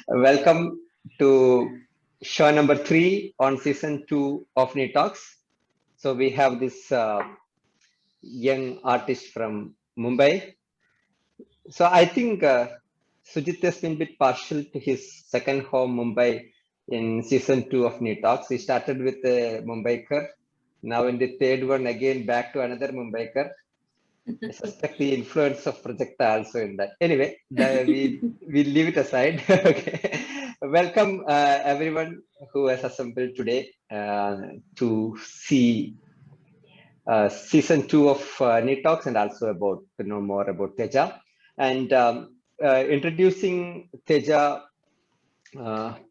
Welcome to show number 3 on season 2 of Neat Talks. So we have this young artist from Mumbai. So I think Sujit has been a bit partial to his second home, Mumbai, in season 2 of Neat Talks. He started with a Mumbaiker. Now in the third one, again back to another Mumbaiker. I suspect the influence of projecta also in that. Anyway, we leave it aside. Okay. Welcome everyone who has assembled today to see season 2 of Neat Talks and also about to know more about Teja. And introducing Teja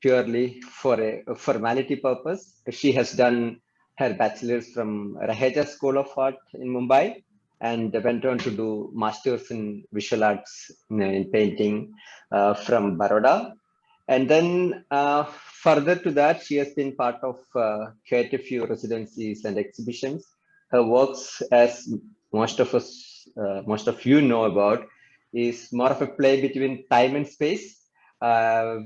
purely for a formality purpose. She has done her bachelor's from Raheja School of Art in Mumbai and went on to do masters in visual arts in painting from Baroda. And then further to that, she has been part of quite a few residencies and exhibitions. Her works, as most of you know about, is more of a play between time and space,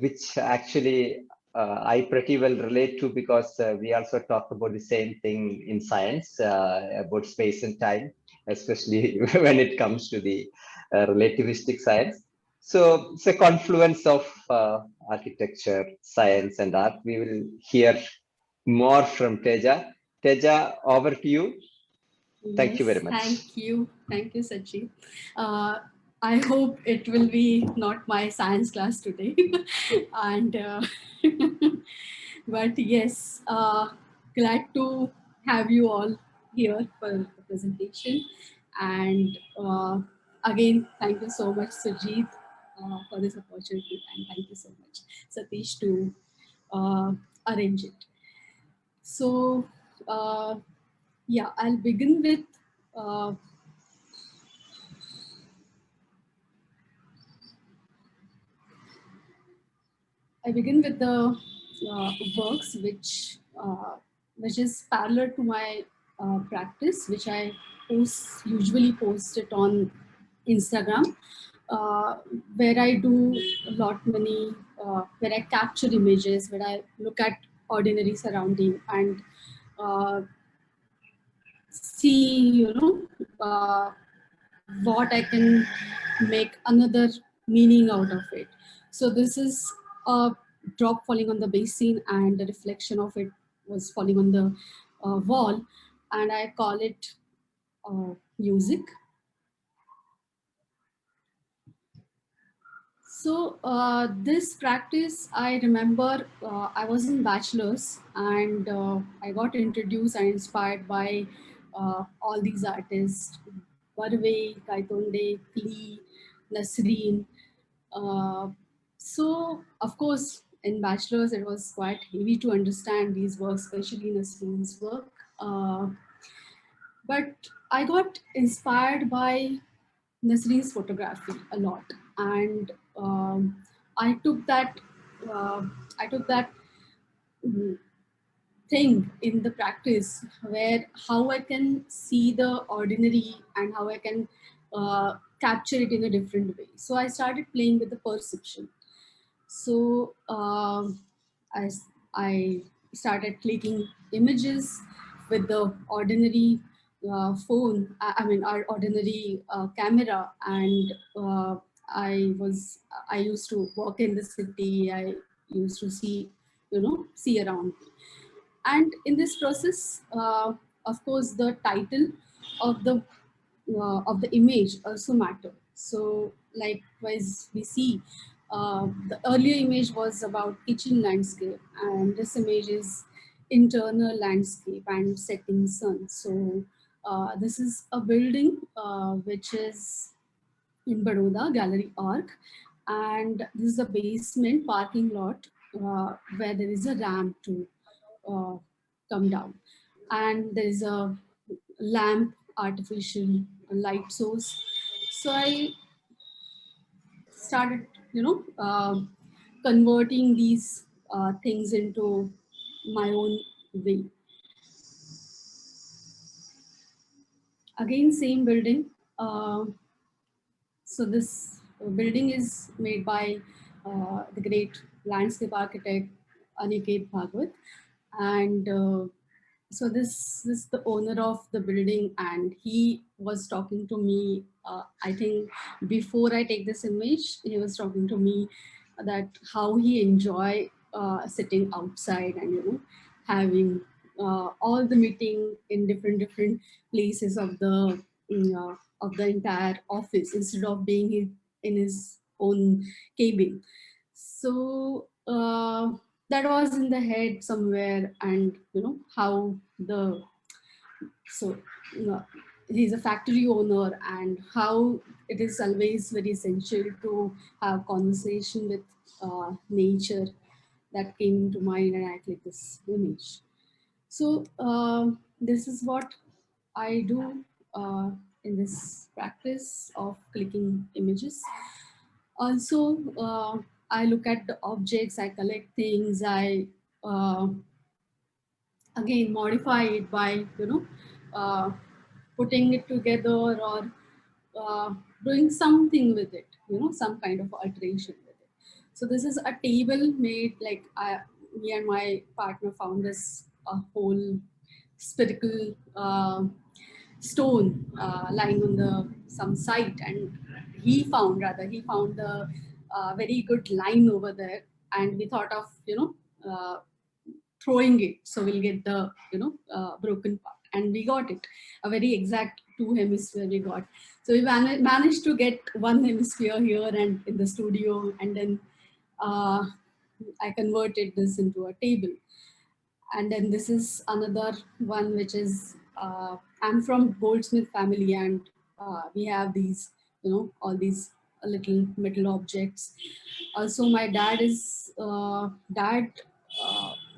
which actually I pretty well relate to because we also talk about the same thing in science about space and time, especially when it comes to the relativistic science. So it's a confluence of architecture, science, and art. We will hear more from Teja. Teja, over to you. Thank you very much. Thank you, Sachi. I hope it will be not my science class today, and but yes, glad to have you all here for the presentation. And again, thank you so much, Sujit, for this opportunity, and thank you so much, Satish, to arrange it. So. Yeah, I'll begin with the works which is parallel to my practice, which I usually post it on Instagram, where I do where I capture images, where I look at ordinary surrounding and see, what I can make another meaning out of it. So this is a drop falling on the basin and the reflection of it was falling on the wall, and I call it music. So this practice, I remember I was in bachelor's and I got introduced and inspired by all these artists, Barve, Kaitonde, Klee, Nasreen. So of course, in bachelor's, it was quite heavy to understand these works, especially Nasreen's work. But I got inspired by Nasreen's photography a lot, and I took that uh, I took that thing in the practice where how I can see the ordinary and how I can capture it in a different way. So I started playing with the perception. So I started clicking images with the ordinary phone, I mean, our ordinary camera, and I used to walk in the city. I used to see around. And in this process, of course, the title of the image also matter. So likewise, we see the earlier image was about kitchen landscape, and this image is internal landscape and setting sun. So this is a building which is in Baroda, Gallery Arc, and this is a basement parking lot where there is a ramp to uh, come down, and there is a lamp, artificial light source. So I started, converting these things into my own way. Again, same building. So this building is made by the great landscape architect Aniket Bhagwat, and so this is the owner of the building, and he was talking to me. I think before I take this image, he was talking to me that how he enjoy sitting outside and having all the meeting in different places of the entire office instead of being in his own cabin. So that was in the head somewhere, and how the so he's a factory owner, and how it is always very essential to have conversation with nature. That came into mind, and I clicked this image. So this is what I do in this practice of clicking images. Also, I look at the objects, I collect things, I uh, again modify it by uh, putting it together, or doing something with it, some kind of alteration with it. So this is a table made like me and my partner found this whole spherical stone lying on the some site, and he found the very good line over there, and we thought of throwing it so we'll get the broken part, and we got it, a very exact two hemisphere we got. So we managed to get one hemisphere here and in the studio, and then uh, I converted this into a table. And then this is another one, which is I'm from Goldsmith family, and we have these all these little metal objects. Also my dad is dad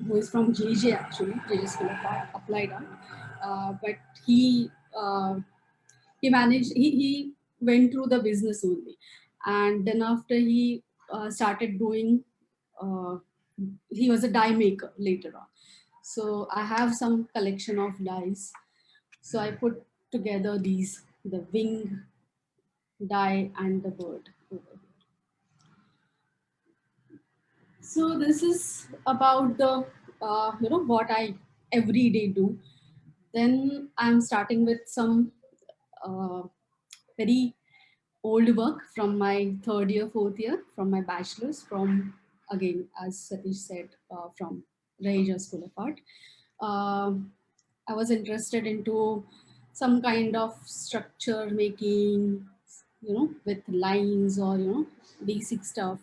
who is from JJ, actually JJ School of Art, Applied Art, but he he went through the business only, and then after he started doing uh, he was a die maker later on. So I have some collection of dies. So I put together these, the wing die and the bird over here. So this is about the what I every day do. Then I'm starting with some uh, very old work from my third year, fourth year, from my bachelor's, from again, as Satish said, from Raheja School of Art. I was interested into some kind of structure making, with lines, or basic stuff.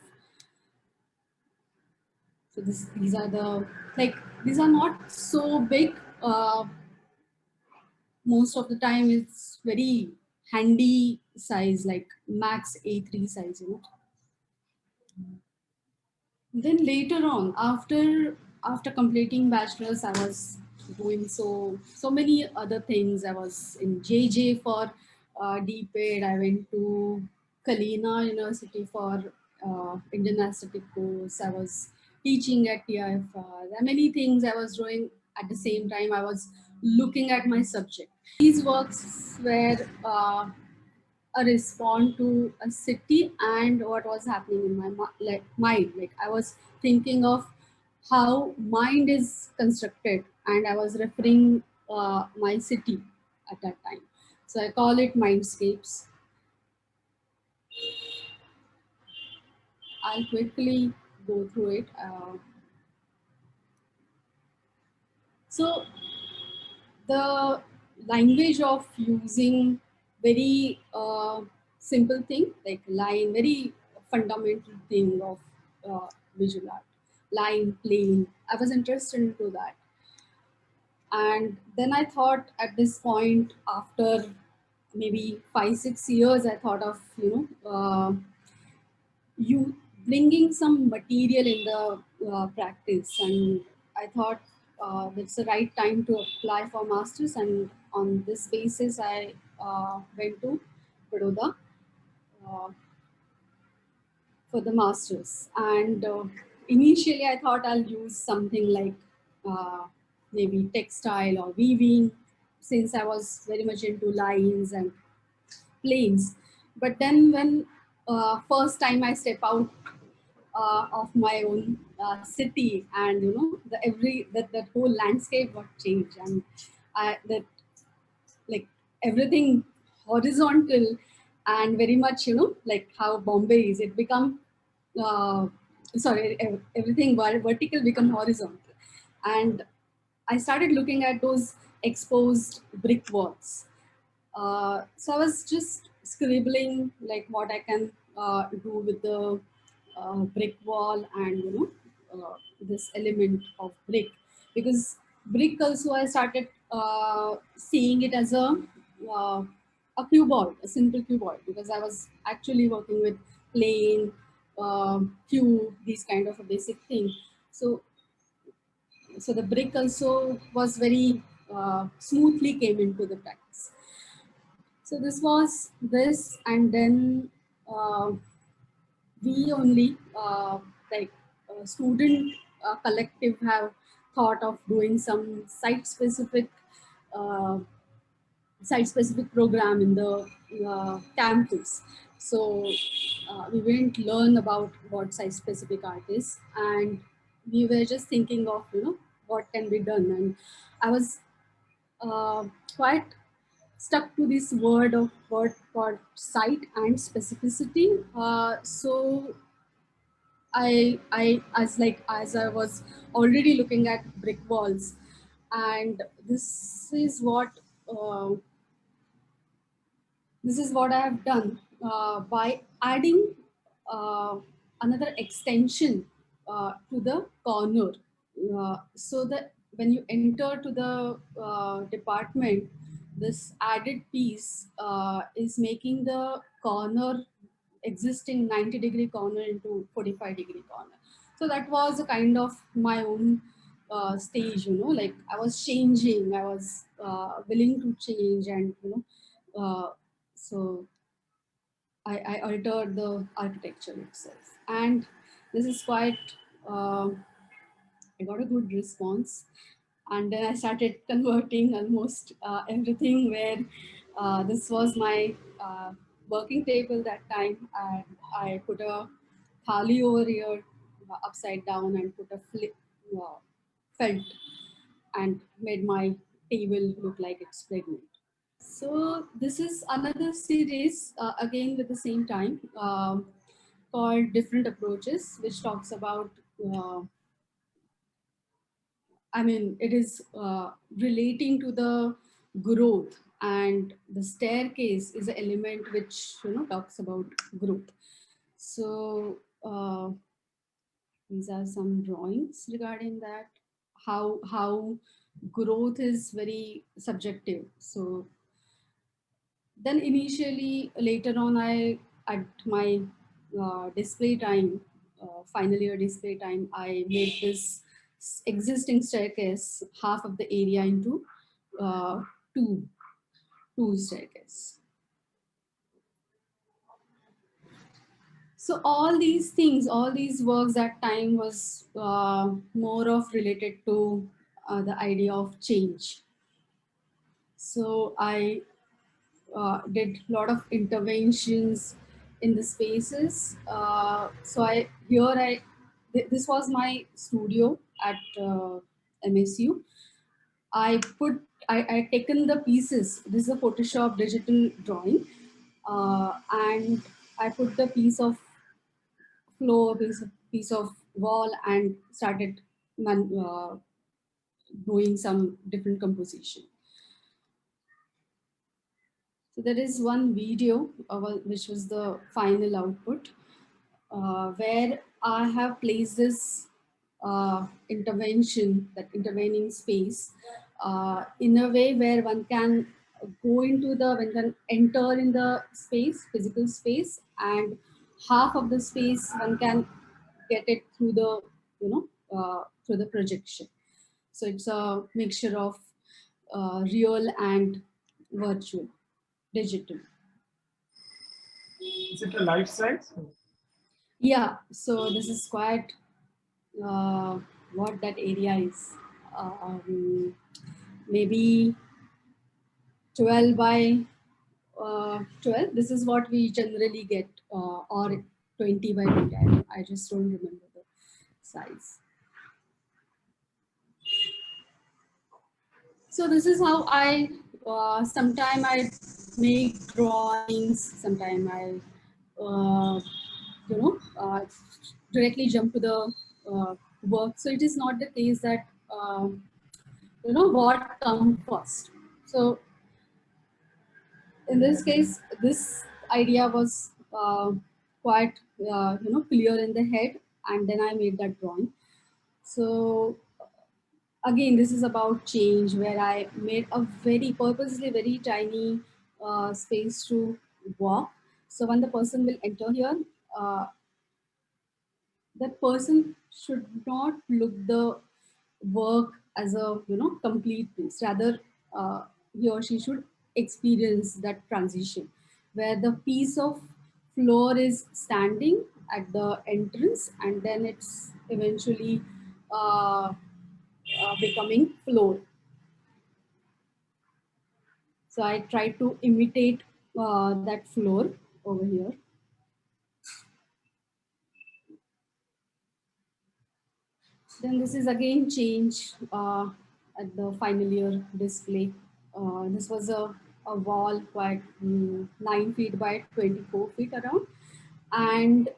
So these are the, like, these are not so big. Most of the time, it's very handy size, like max A3 size. Then later on, after completing bachelor's, I was doing so many other things. I was in JJ for DPed. I went to Kalina University for Indian aesthetic course. I was teaching at TIFR. There are many things I was doing at the same time. I was looking at my subject. These works were a respond to a city and what was happening in my mind. Like I was thinking of how mind is constructed, and I was referring my city at that time. So I call it mindscapes. I'll quickly go through it. So the language of using very simple thing like line, very fundamental thing of visual art, line, plane. I was interested into that, and then I thought at this point, after maybe 5 6 years, I thought of you bringing some material in the practice, and I thought it's the right time to apply for masters, and on this basis I went to Baroda uh, for the masters. And initially I thought I'll use something like uh, maybe textile or weaving, since I was very much into lines and planes. But then when first time I step out of my own city, and that whole landscape got changed, and that like everything horizontal and very much like how Bombay is, it become everything vertical become horizontal, and I started looking at those exposed brick walls. So I was just scribbling like what I can do with the brick wall, and this element of brick, because brick also I started seeing it as uh, a cuboid, a simple cuboid, because I was actually working with plane, cube, these kind of a basic thing. So the brick also was very smoothly came into the practice. So this was this, and then uh, we only like student collective have thought of doing some uh, site specific program in the campus. So we went learn about what site specific art is, and we were just thinking of what can be done, and I was uh, quite stuck to this word called site and specificity. So as I was already looking at brick walls, and uh, this is what I have done by adding uh, another extension to the corner, so that when you enter to the department, this added piece is making the corner, existing 90-degree corner, into 45-degree corner. So that was a kind of my own stage, like I was changing, I was willing to change, and so I altered the architecture itself, and this is quite I got a good response. And then I started converting almost everything, where this was my working table that time. And I put a thali over here upside down, and put a felt, and made my table look like it's pregnant. So this is another series, again with the same time, called Different Approaches, which talks about uh, I mean, it is relating to the growth, and the staircase is an element which talks about growth. So these are some drawings regarding that. How growth is very subjective. So then initially, later on, I at my display time, final year display time, I made this existing staircase, half of the area, into uh, two two staircase. So all these things, all these works that time was more of related to the idea of change. So I did a lot of interventions in the spaces. So this was my studio at MSU. I taken the pieces. This is a Photoshop digital drawing, and I put the piece of wall, and started doing some different composition. So there is one video which was the final output, where I have placed this that intervening space, in a way where one can one can enter in the space, physical space, and half of the space one can get it through the, through the projection. So it's a mixture of real and virtual, digital. Is it a life size? Yeah, so this is quite what that area is. Maybe 12 by 12. This is what we generally get, or 20 by 20. I just don't remember the size. So this is how I, sometime I make drawings, sometime I, you know, directly jump to the work. So it is not the case that, you know, what comes first. So in this case, this idea was quite, you know, clear in the head, and then I made that drawing. So again, this is about change, where I made a very purposely very tiny space to walk. So when the person will enter here, uh, that person should not look the work as a, you know, complete piece. Rather, he or she should experience that transition, where the piece of floor is standing at the entrance, and then it's eventually becoming floor. So I try to imitate that floor over here. Then this is again change at the final year display. This was a wall quite 9 feet by 24 feet around. And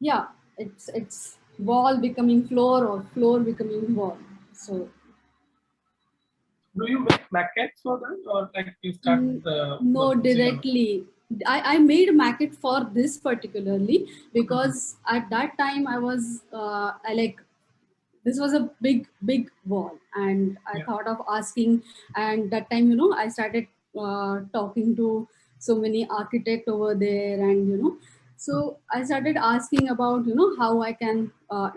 yeah, it's wall becoming floor or floor becoming wall. So do you make maquettes for that, or like you start no, directly. I made a maquette for this particularly because at that time I was I like, this was a big wall, and I thought of asking, and that time, you know, I started talking to so many architect over there, and you know, so I started asking about, you know, how I can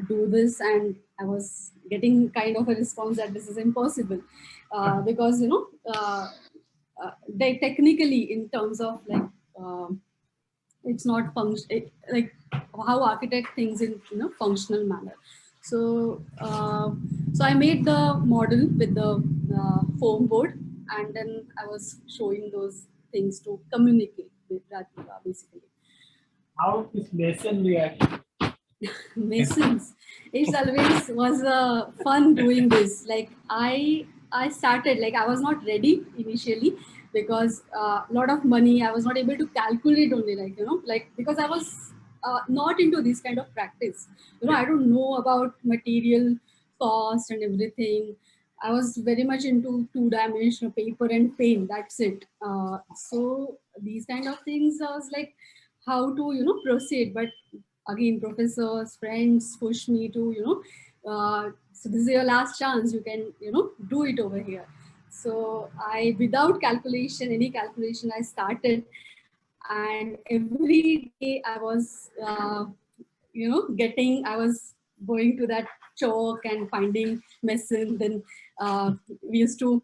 do this, and I was getting kind of a response that this is impossible because, you know, they technically, in terms of like it's not function like how architect thinks in, you know, functional manner. So so I made the model with the foam board, and then I was showing those things to communicate with that, basically. how is mason react? Masons, it's always was fun doing this. Like I started, like I was not ready initially because a lot of money I was not able to calculate, only like, you know, like because I was not into this kind of practice, you know, I don't know about material cost and everything. I was very much into two-dimensional paper and paint, that's it. So these kind of things I was like, how to, you know, proceed. But again, professors, friends push me to, you know, so this is your last chance, you can, you know, do it over here. So I, without calculation, any calculation, I started, and every day I was you know, I was going to that chalk and finding mason. Then we used to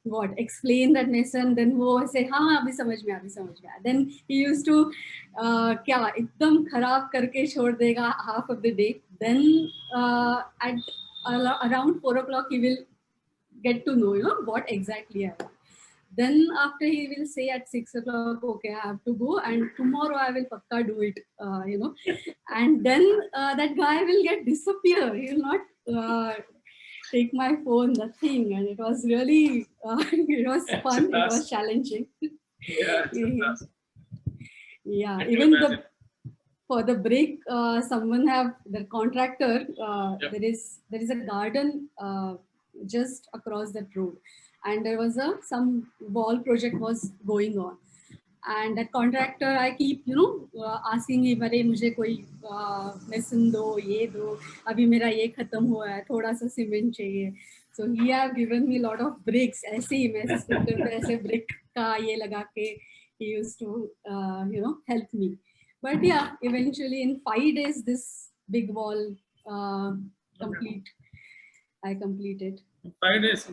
what explain that mason, then wo say हाँ अभी समझ में आया. Then he used to क्या एकदम खराब करके छोड़ देगा half of the day. Then at around 4 o'clock he will get to know, you know, what exactly I want. Then after he will say at 6 o'clock, okay, I have to go, and tomorrow I will pakka do it, you know. And then that guy will get disappear. He will not take my phone, nothing. And it was really, it was fun. It was challenging. Yeah, Yeah, even the for the break, someone have the contractor. There is a garden just across that road, and there was a some wall project was going on. And that contractor, I keep, you know, asking him, अरे मुझे कोई mason दो, ये दो, अभी मेरा ये खत्म हुआ है, थोड़ा सा सीमेंट चाहिए. So he have given me lot of bricks. ऐसे ही मैं स्कूटर पे ऐसे brick का ये लगा के he used to you know, help me. But yeah, eventually in 5 days this big wall complete. I completed. 5 days.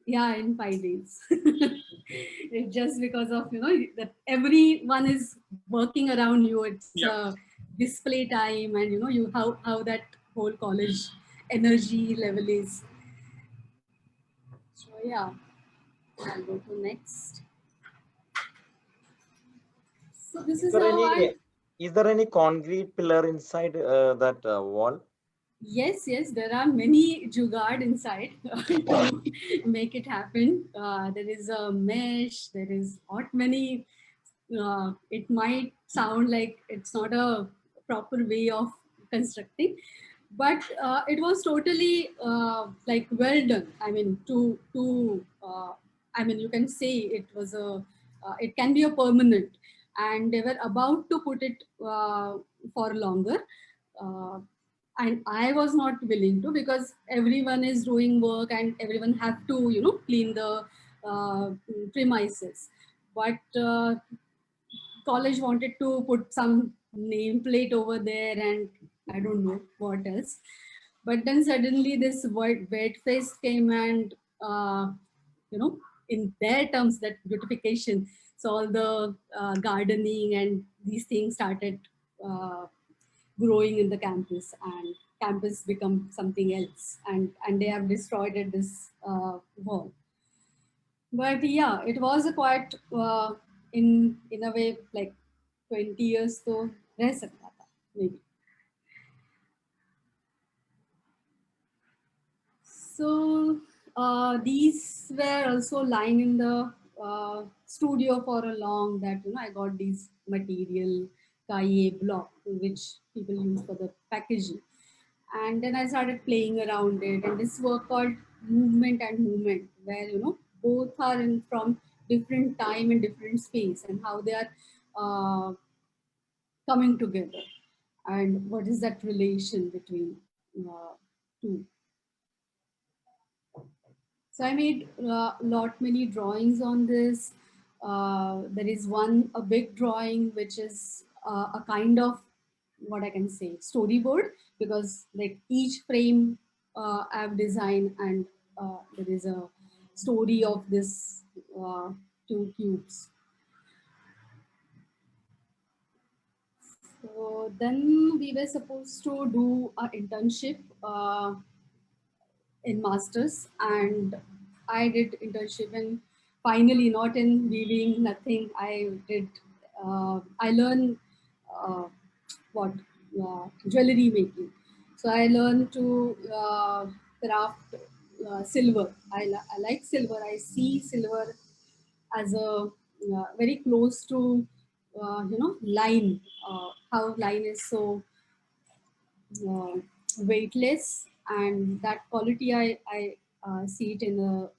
Yeah, in 5 days. It's just because of, you know, that everyone is working around you. It's display time, and you know, you how that whole college energy level is. So yeah, I'll go to next. So this Is is there how any is there any concrete pillar inside that wall? yes, there are many jugaad inside to make it happen. There is a mesh, there is not many, it might sound like it's not a proper way of constructing, but it was totally like well done. I mean, I mean, you can say it was it can be a permanent, and they were about to put it for longer. Uh, and I was not willing to, because everyone is doing work and everyone have to, clean the premises. But college wanted to put some nameplate over there, and I don't know what else. But then suddenly this wet face came, and you know, in their terms, that beautification. So all the gardening and these things started uh, growing in the campus, and campus become something else, and they have destroyed it, this wall. But yeah, it was a quite in a way like 20 years तो रह सकता था maybe. So these were also lying in the studio for a long, that I got these material kaye block which people use for the packaging, and then I started playing around it, and this work called movement and movement, where both are in from different time and different space, and how they are uh, coming together, and what is that relation between two. So I made lot many drawings on this. There is one a big drawing which is a kind of, what I can say, storyboard, because like each frame I've designed, and there is a story of this two cubes. So then we were supposed to do an internship in masters, and I did internship in, finally, not in weaving, nothing. I did I learned uh, what jewelry making. So I learned to craft silver. I like silver. I see silver as a very close to line, how line is so uh, weightless, and that quality I see it in the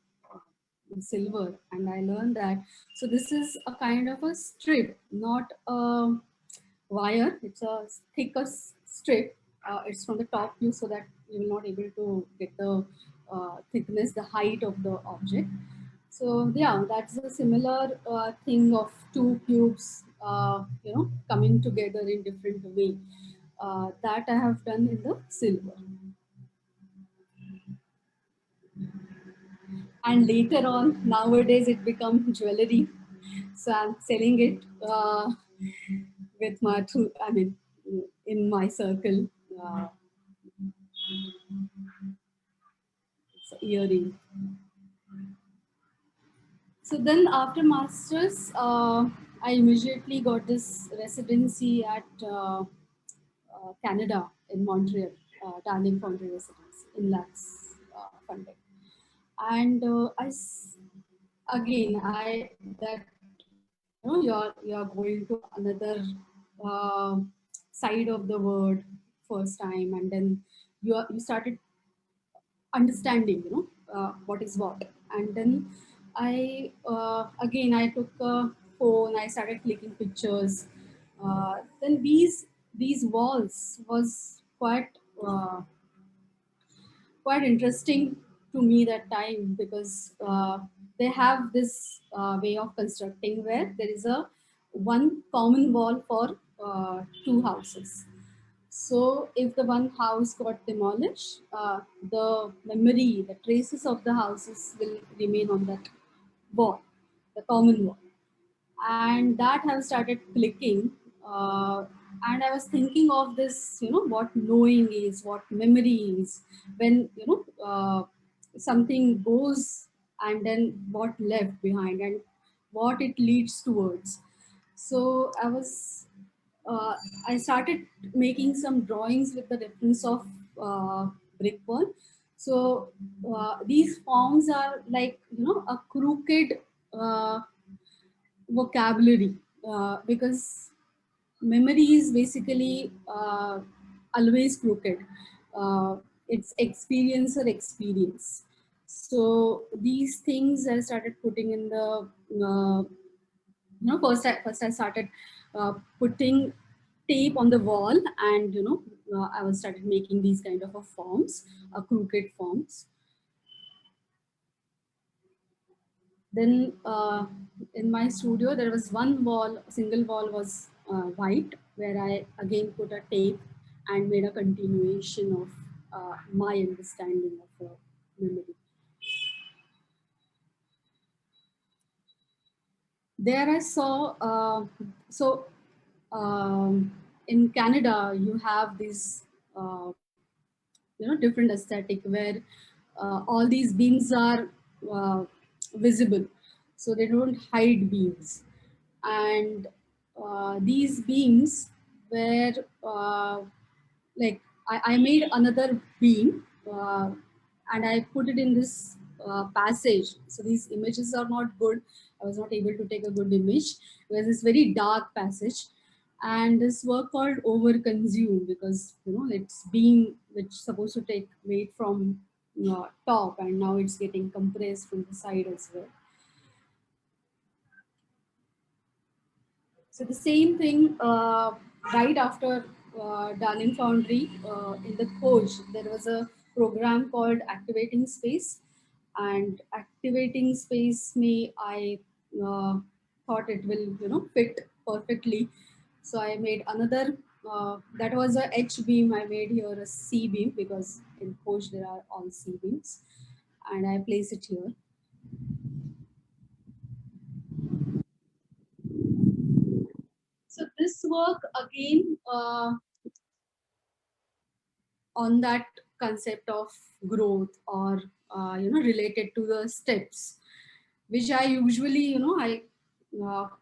silver, and I learned that. So this is a kind of a strip, not a wire. It's a thicker strip. It's from the top view, so that you will not able to get the thickness, the height of the object. So yeah, that's a similar thing of two cubes, coming together in different way. That I have done in the silver. And later on, nowadays it become jewelry. So I'm selling it with my, I mean, in my circle. Uh, it's a earring. So then after masters, I immediately got this residency at Canada in Montreal, Darling Foundry Residency in Lax funding. And again, I that you're going to another uh, side of the word first time, and then you started understanding what is what. And then I again I took a phone, I started clicking pictures. Then these walls was quite interesting to me that time, because they have this way of constructing where there is a one common wall for two houses. So if the one house got demolished, the memory, the traces of the houses will remain on that wall, the common wall. And that have started clicking. And I was thinking of this, what knowing is, what memory is, when something goes, and then what left behind, and what it leads towards. So I started making some drawings with the reference of brickwork. So these forms are like, a crooked vocabulary, because memory is basically always crooked. It's experience or experience. So these things I started putting in the, first I started putting tape on the wall, and I was started making these kind of forms, crooked forms. Then in my studio, there was one wall, a single wall was white, where I again put a tape and made a continuation of my understanding of memory. There I saw, in Canada, you have this, different aesthetic where all these beams are uh, visible, so they don't hide beams. And these beams were like, I made another beam, and I put it in this passage. So these images are not good. I was not able to take a good image. It was this very dark passage. And this work called overconsume, because it's beam which supposed to take weight from top, and now it's getting compressed from the side as well. So the same thing, right after Darling Foundry, in the coach, there was a program called Activating Space. And Activating Space, I thought it will, fit perfectly. So I made another, that was a H beam. I made here a C beam, because in coach there are all C beams. And I place it here. So this work again, on that concept of growth, or related to the steps, which I usually, I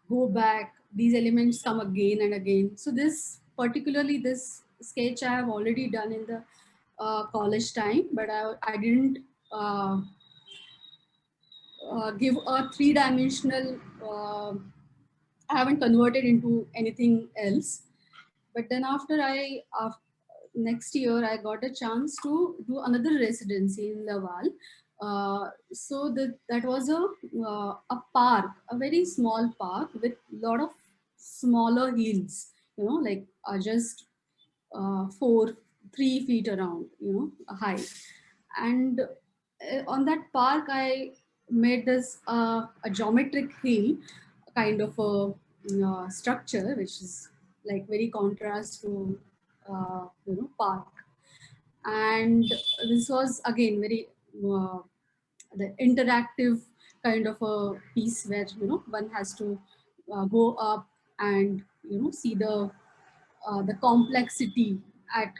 go back, these elements come again and again. So this, particularly this sketch, I have already done in the college time, but I didn't uh, give a three-dimensional, I haven't converted into anything else. But then after next year, I got a chance to do another residency in Laval. So that was a park, a very small park with a lot of smaller hills, like just 3 feet around, high. And on that park, I made this a geometric hill, kind of a structure, which is like very contrast to park. And this was again very the interactive kind of a piece, where one has to go up and see the complexity at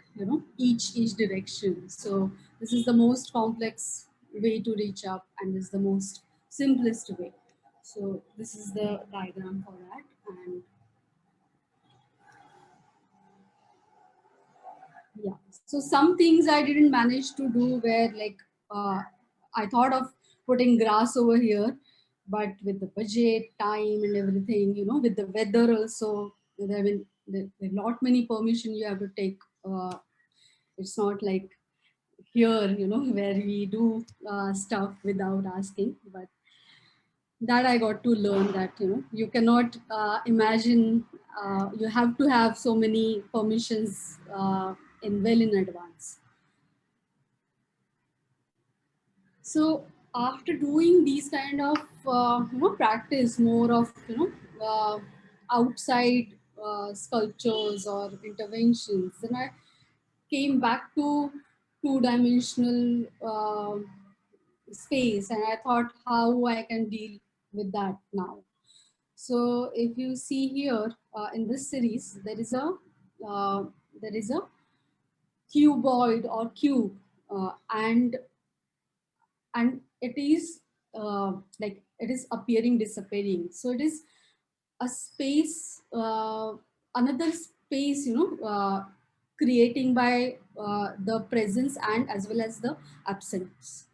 each direction. So this is the most complex way to reach up, and this is the most simplest way. So this is the diagram for that. And yeah, so some things I didn't manage to do, where like I thought of putting grass over here, but with the budget, time, and everything, with the weather also, there are not many permission you have to take. It's not like here, where we do stuff without asking. But that I got to learn that you cannot imagine. You have to have so many permissions in advance. So after doing these kind of practice, more of outside sculptures or interventions, then I came back to two-dimensional space, and I thought how I can deal with that now. So if you see here in this series, uh, there is a cuboid or cube, and it is like it is appearing, disappearing. So it is a space, another space, creating by the presence and as well as the absence.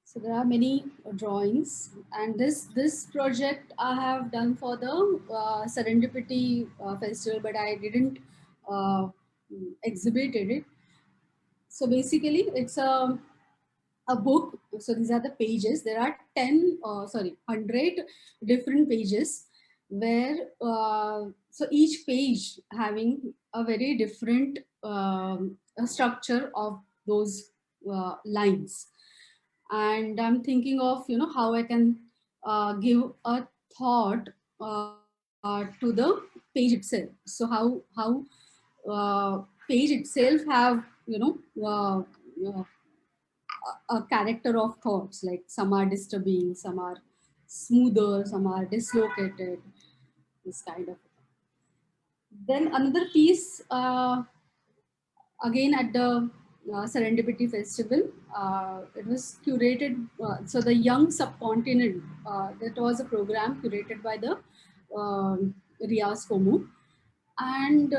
So there are many drawings, and this project I have done for the Serendipity Festival, but I didn't uh, exhibited it. So basically, it's a book. So these are the pages. There are 100 different pages where so each page having a very different a structure of those lines. And I'm thinking of, how I can give a thought to the page itself. So how page itself have, a character of thoughts, like some are disturbing, some are smoother, some are dislocated, this kind of. Then another piece, again at the Serendipity Festival, it was curated, so the Young Subcontinent, that was a program curated by the Riaz Fomu, and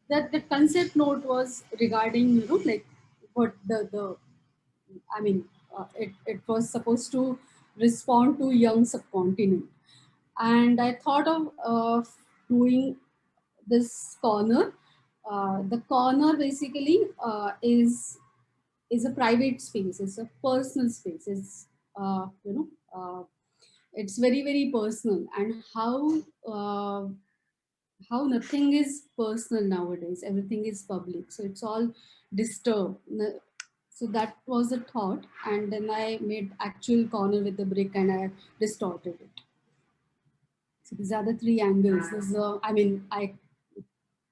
that the concept note was regarding, like what the I mean, it was supposed to respond to young subcontinent. And I thought of doing this corner. The corner basically is a private space. It's a personal space. It's very, very personal. And how nothing is personal nowadays. Everything is public. So it's all disturbed. So that was a thought, and then I made actual corner with the brick and I distorted it. So these are the three angles. This is I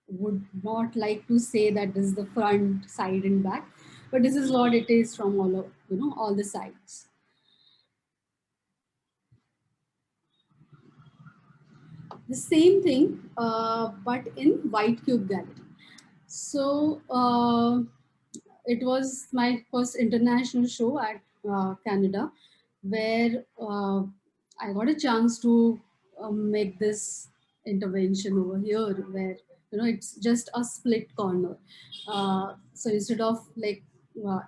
would not like to say that this is the front, side, and back, but this is what it is from all of, all the sides. The same thing, but in White Cube Gallery. So it was my first international show at Canada, where I got a chance to make this intervention over here, where it's just a split corner. So instead of like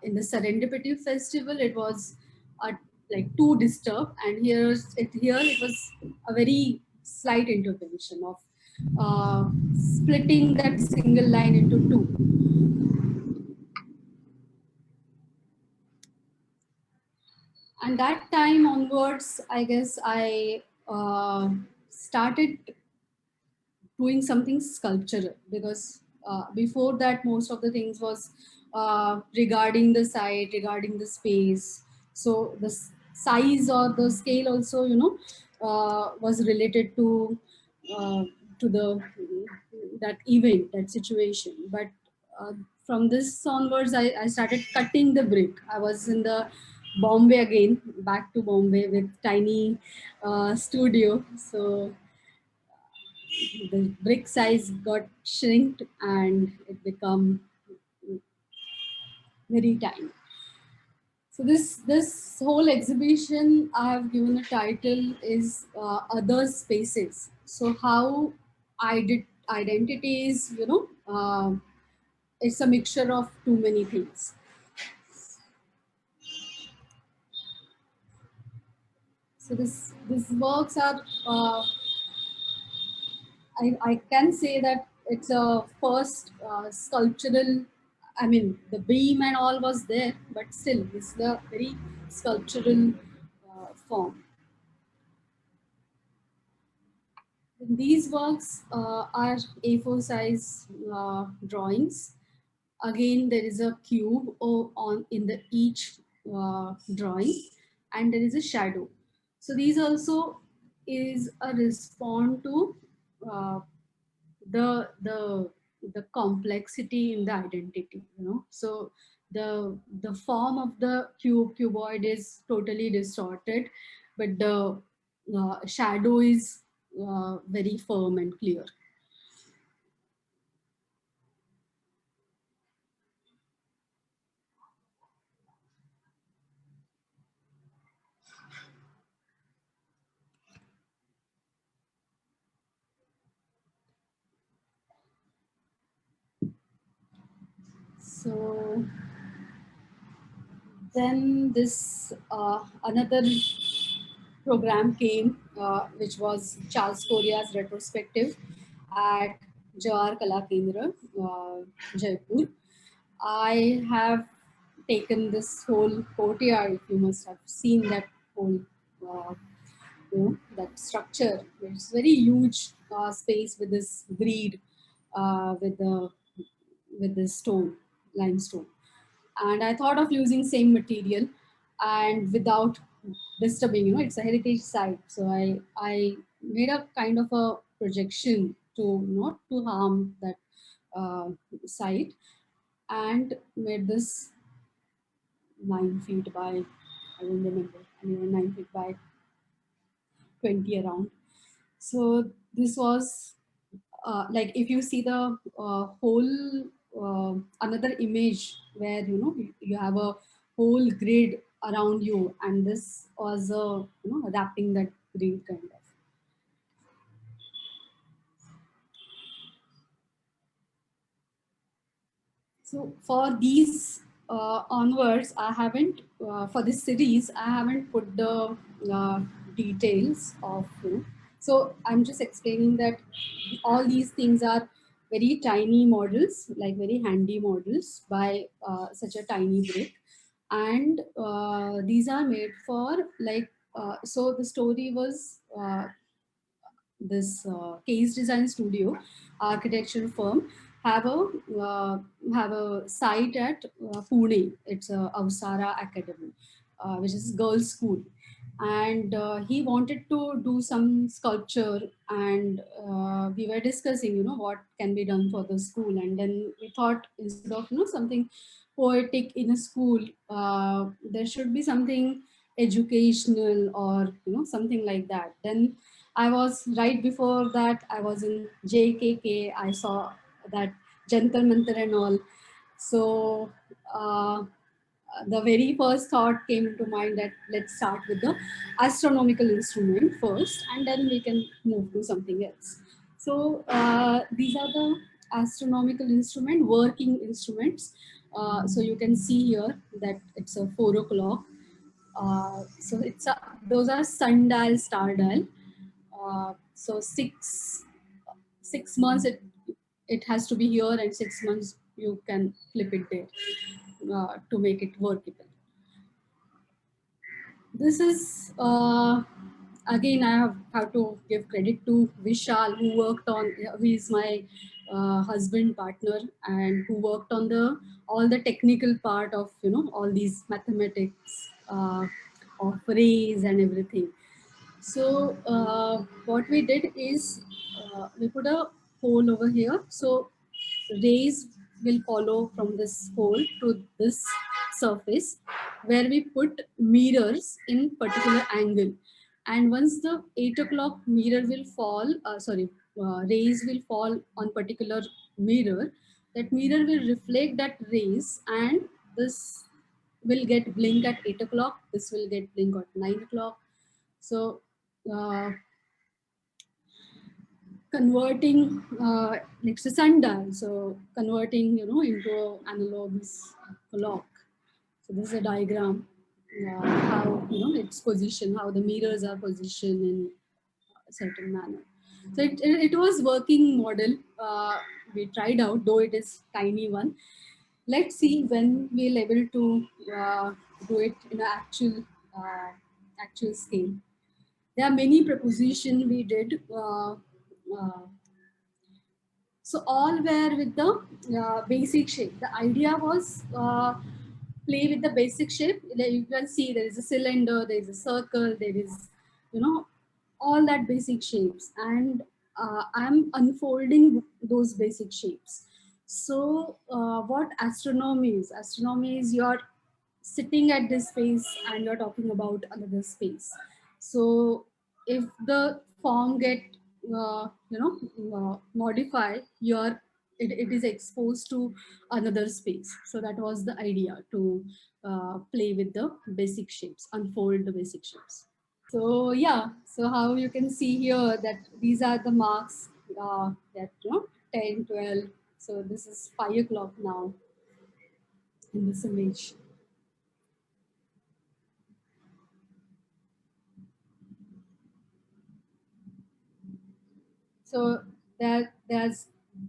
in the Serendipity Festival, it was like too disturbed, and here it was a very slight intervention of splitting that single line into two. And that time onwards, I guess I started doing something sculptural, because before that most of the things was regarding the site, regarding the space. So the size or the scale also, was related uh, to the that event, that situation. But uh, from this onwards, I started cutting the brick. I was in the Bombay again, back to Bombay with tiny studio. So the brick size got shrinked and it become very tiny. So this whole exhibition I have given a title is Other Spaces. So how identity is, it's a mixture of too many things. So these works are I can say that it's a first sculptural. I mean, the beam and all was there, but still, it's the very sculptural form. These works are A4 size drawings. Again, there is a cube on in the each drawing, and there is a shadow. So these also is a response to uh, the the complexity in the identity, so the form of the cuboid is totally distorted, but the shadow is very firm and clear. So then this another program came, which was Charles Korea's retrospective at Jawar Kala Kendra, Jaipur. I have taken this whole courtyard. You must have seen that whole, that structure. It's very huge space with this grid, with this stone, limestone. And I thought of using same material and without disturbing, it's a heritage site. So I made a kind of a projection to not to harm that site, and made this 9 feet by, I don't remember, 9 feet by 20 around. So this was like if you see the whole another image where you have a whole grid around you, and this was wrapping that grid kind of. So for these onwards, I haven't, for this series, I haven't put the details of, so I'm just explaining that all these things are very tiny models, like very handy models by such a tiny brick. And these are made for like, so the story was this case design studio architecture firm have a have a site at Pune. It's a Avsara Academy, which is girls' school, and he wanted to do some sculpture, and we were discussing, what can be done for the school, and then we thought instead of something poetic in a school, there should be something educational or something like that. Then I was right before that, I was in JKK. I saw that Jantar Mantar and all. So the very first thought came into mind that let's start with the astronomical instrument first, and then we can move to something else. So these are the astronomical instrument, working instruments. So you can see here that it's a 4 o'clock. So those are sundial, star dial. So 6 months it has to be here, and 6 months you can flip it there to make it workable. This is again, I have to give credit to Vishal, who worked on, who is my husband partner, and who worked on all the technical part of all these mathematics of rays and everything. So what we did is we put a hole over here. So rays will follow from this hole to this surface, where we put mirrors in particular angle. And once the 8 o'clock mirror will fall, rays will fall on particular mirror, that mirror will reflect that rays, and this will get blink at 8 o'clock, this will get blink at 9 o'clock. So converting next to sundial, so converting into analog clock. So this is a diagram, how its position, how the mirrors are positioned in a certain manner. So it was working model. We tried out, though it is tiny one. Let's see when we'll able to do it in an actual scale. There are many propositions we did. So all were with the basic shape. The idea was play with the basic shape. Like you can see there is a cylinder, there is a circle, there is, all that basic shapes. And I'm unfolding those basic shapes. So what astronomy is you're sitting at this space and you're talking about another space. So if the form get modify, it is exposed to another space. So that was the idea, to play with the basic shapes, unfold the basic shapes. So yeah, so how you can see here that these are the marks that 10, 12. So this is 5 o'clock now. in this image. So there's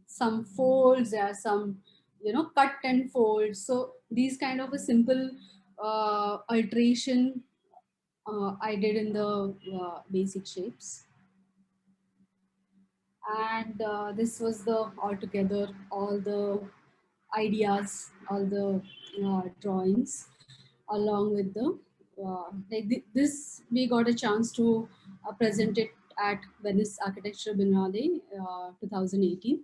some folds, there are some, cut and folds. So these kind of a simple alteration I did in the basic shapes. And this was the altogether all the ideas, all the drawings, along with the this we got a chance to present it at Venice Architecture Biennale 2018.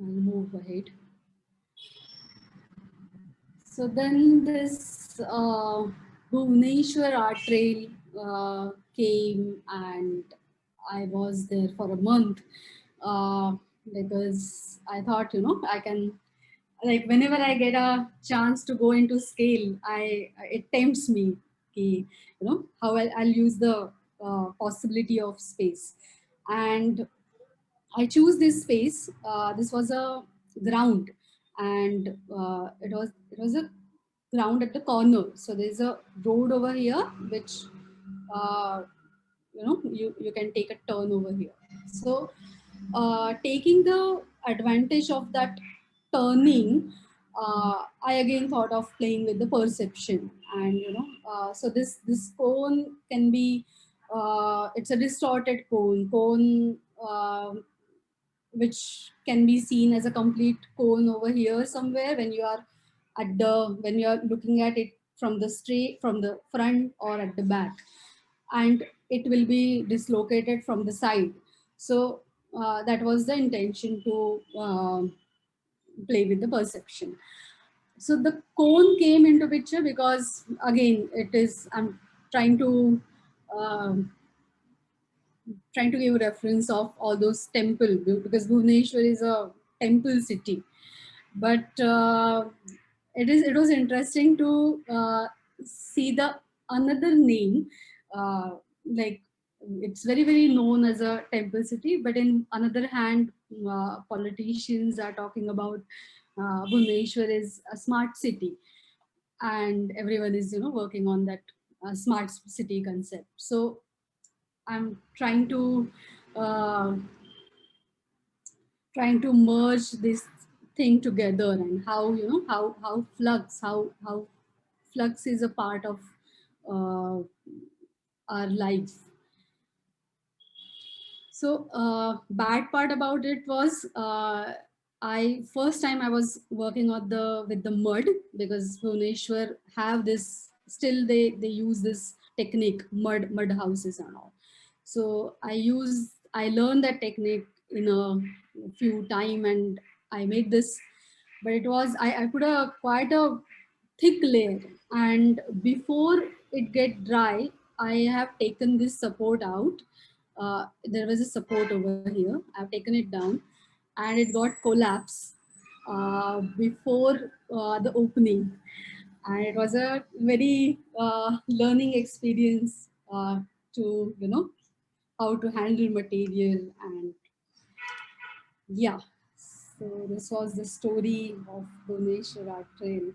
I'll move ahead. So then this Bhubaneswar Art Trail came, and I was there for a month because I thought, I can, like, whenever I get a chance to go into scale, it tempts me, how I'll use the possibility of space. And I choose this space. This was a ground, and it was a ground at the corner. So there's a road over here, which you can take a turn over here. So taking the advantage of that turning, I again thought of playing with the perception, and so this cone can be it's a distorted cone. Which can be seen as a complete cone over here somewhere when you are when you are looking at it from the from the front or at the back, and it will be dislocated from the side. So that was the intention to play with the perception. So the cone came into picture because again I'm trying to um, trying to give a reference of all those temple, because Bhubaneswar is a temple city. But it was interesting to see the another name, like it's very known as a temple city, but in another hand, politicians are talking about Bhubaneswar is a smart city, and everyone is working on that smart city concept. So I'm uh, trying to merge this thing together, and how how flux is a part of uh, our lives. So bad part about it was I first time I was working on the with the mud, because Bhubaneswar have this, still they use this technique, mud houses and all. So I learned that technique in a few time, and I made this. But it was I put a quite a thick layer, and before it get dry, I have taken this support out. There was a support over here. I've taken it down, and it got collapsed before the opening, and it was a very learning experience to how to handle material. And yeah, so this was the story of Bhubaneswar Art Trail.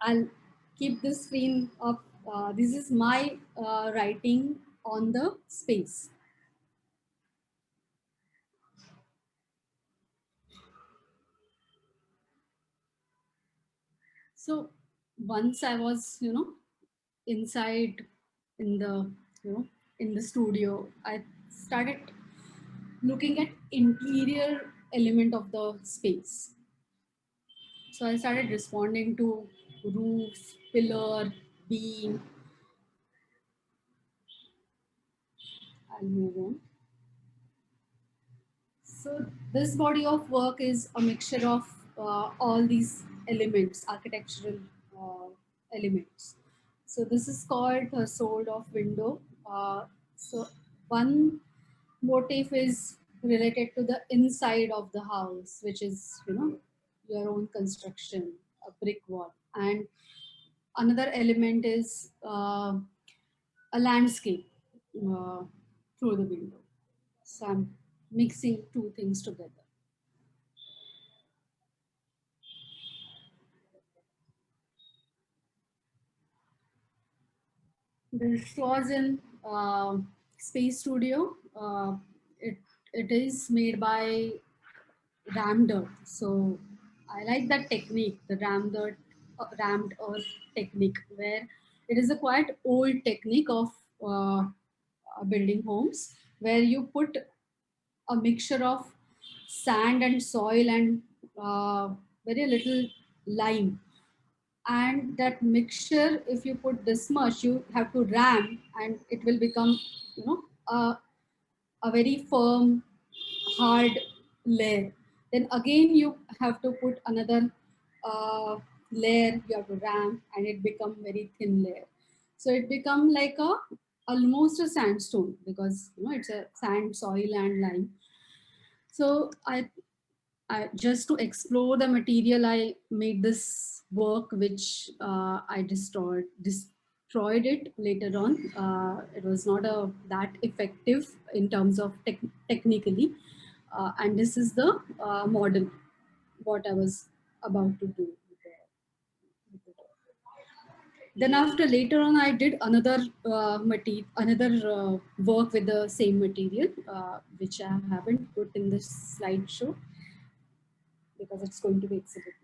I'll keep the screen up. This is my writing on the space. So once I was, inside in the, in the studio, I started looking at interior element of the space. So I started responding to roof, pillar, beam. I'll move on. So this body of work is a mixture of all these elements, architectural elements. So this is called the sword of window. So one motif is related to the inside of the house, which is your own construction, a brick wall, and another element is a landscape through the window. So I'm mixing two things together. This was in Space Studio. It is made by rammed earth. So I like that technique, the rammed earth technique, where it is a quite old technique of building homes, where you put a mixture of sand and soil and very little lime. And that mixture, if you put this much, you have to ram, and it will become, you know, a very firm, hard layer. Then again you have to put another layer, you have to ram, and it become very thin layer. So it become like a almost a sandstone, because it's a sand, soil and lime. So I just to explore the material, I made this work, which I destroyed it later on. It was not that effective in terms of technically. And this is the model, what I was about to do. Then after later on, I did another work with the same material, which I haven't put in this slideshow because it's going to be exhibit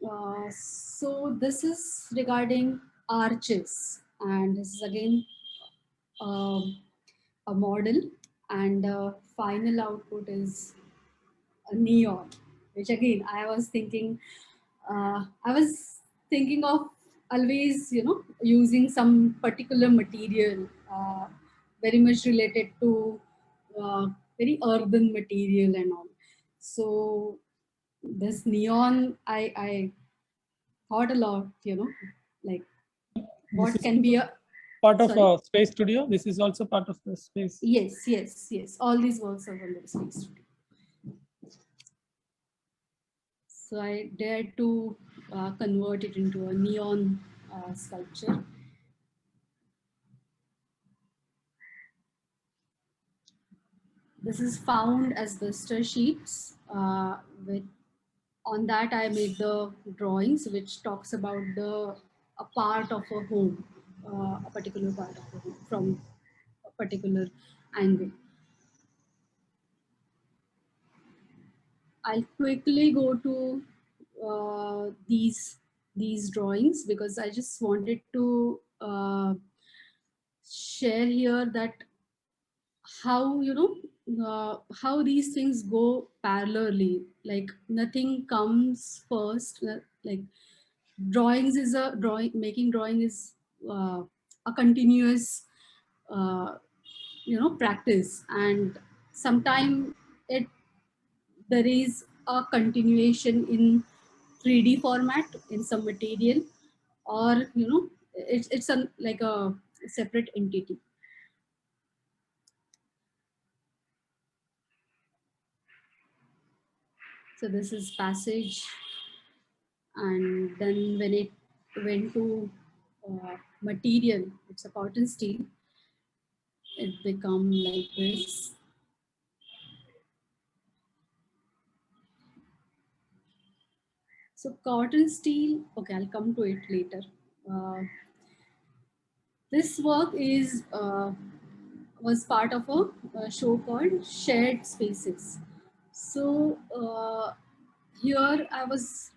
now. So this is regarding arches, and this is again a model, and final output is a neon, which again I was thinking of always, using some particular material, very much related to very urban material and all. So this neon, I thought a lot, like This what is can be a part of sorry. a space studio. This is also part of the space. Yes. All these works are from the Space Studio. So I dared to convert it into a neon sculpture. This is found asbestos sheets. With on that, I made the drawings, which talks about a part of a home, a particular part of a home from a particular angle. I'll quickly go to these drawings, because I just wanted to share here that how how these things go parallelly, like nothing comes first, like drawings is a drawing making drawing is a continuous practice, and sometime it there is a continuation in 3D format in some material, or it's a like a separate entity. So this is passage, and then when it went to material, it's a cotton steel, it become like this. So cotton steel, okay, I'll come to it later. This work is was part of a show called Shared Spaces. So here I was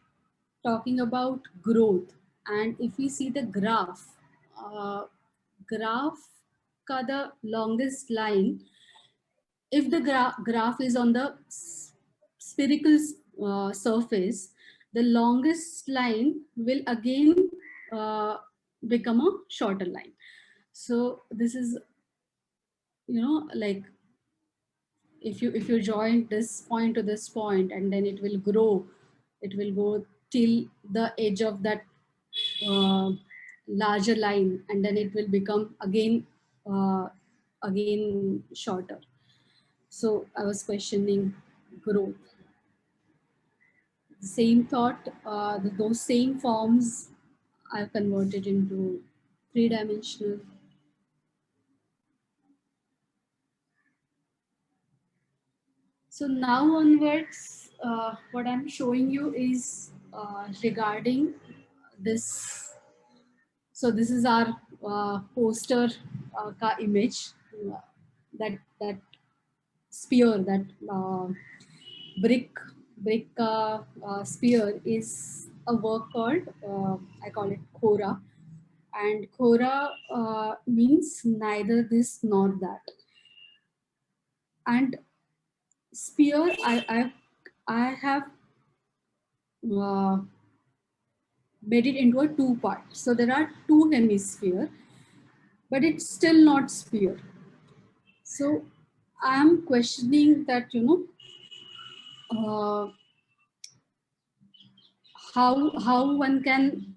talking about growth, and if we see the uh, graph ka the longest line, if the graph is on the spherical surface, the longest line will again become a shorter line. So this is, like if you join this point to this point, and then it will grow, it will go till the edge of that uh, larger line, and then it will become again shorter. So I was questioning growth. Same thought, those same forms I've converted into three-dimensional. So now onwards, what I'm showing you is regarding this. So this is our poster ka image, that sphere, that brick sphere is a work called, I call it Khora, and Khora means neither this nor that. And sphere, I have made it into a two part. So there are two hemisphere, but it's still not sphere. So I'm questioning that, how one can,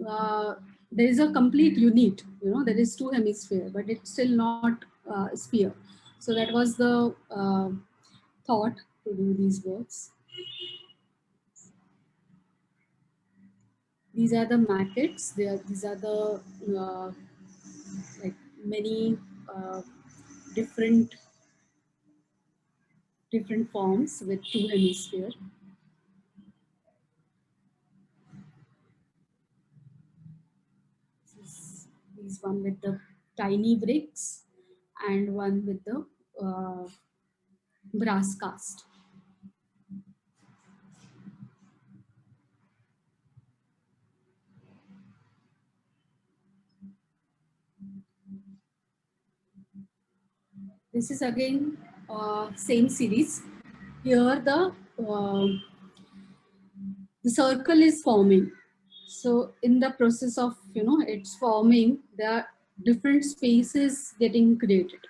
there is a complete unit, there is two hemisphere, but it's still not sphere. So that was the thought to do these works. These are the maquettes. These are the like many different forms with two hemisphere. These one with the tiny bricks and one with the brass cast. This is again same series. Here the circle is forming. So in the process of it's forming, there are different spaces getting created.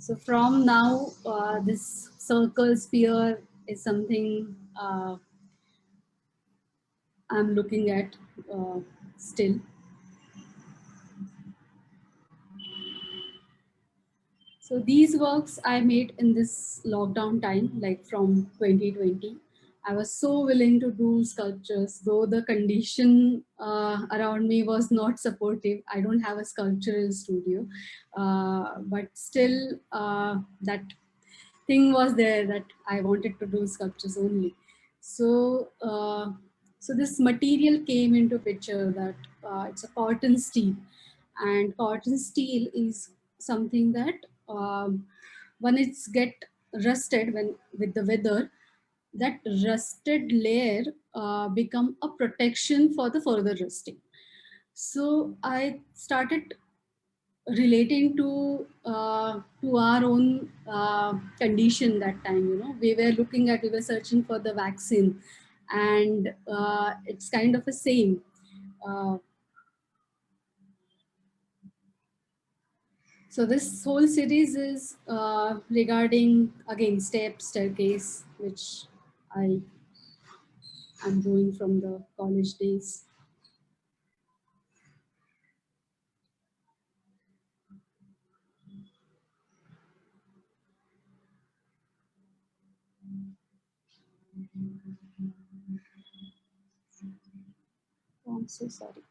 So from now, this circle sphere is something I'm looking at still. So these works I made in this lockdown time, like from 2020. I was so willing to do sculptures, though the condition around me was not supportive. I don't have a sculptural studio, but still that thing was there that I wanted to do sculptures only. So, so this material came into picture, that it's a cotton steel, and cotton steel is something that when it's get rusted, when with the weather, that rusted layer become a protection for the further rusting. So I started relating to our own condition that time. We were searching for the vaccine, and it's kind of the same. Uh, so this whole series is regarding again staircase, which I am doing from the college days. Oh, I'm so sorry.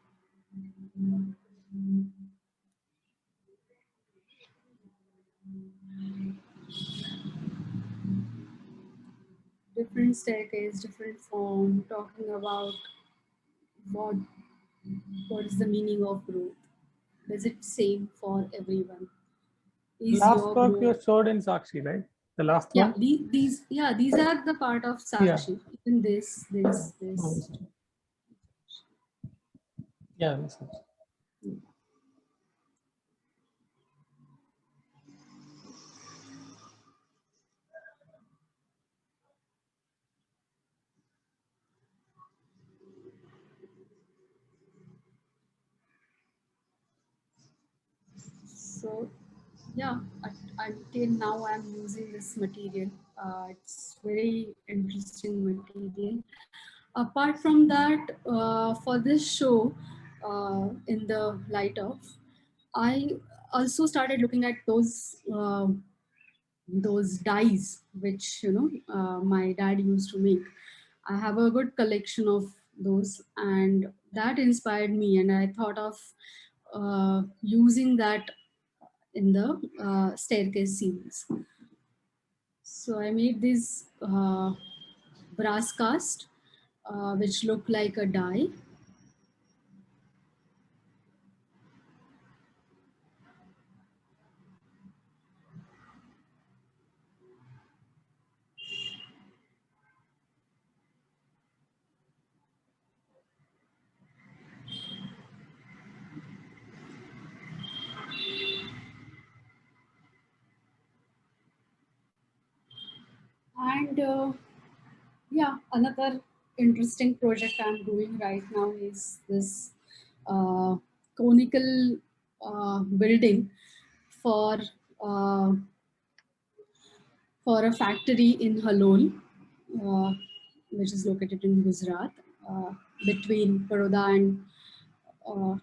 Different staircase, different form, talking about what is the meaning of growth. Is it same for everyone? Is Last your work you growth? showed in Sakshi, right? The last Yeah, one? these are the part of Sakshi. Even this. Oh, yeah, makes sense. So yeah, until now I'm using this material. It's very interesting material. Apart from that, for this show, in the light of, I also started looking at those dyes which my dad used to make. I have a good collection of those, and that inspired me, and I thought of using that in the staircase seals. So I made these brass cast which look like a die. And yeah, another interesting project I'm doing right now is this conical building for uh, for a factory in Halol, uh, which is located in Gujarat, between Baroda and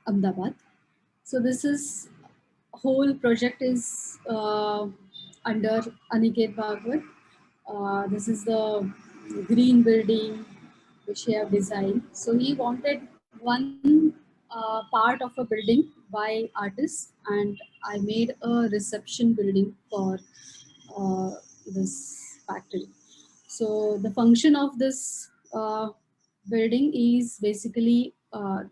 Ahmedabad. So this is whole project is under Aniket Bhagwat. This is the green building which he have designed. So he wanted one part of a building by artists, and I made a reception building for uh, this factory. So the function of this building is basically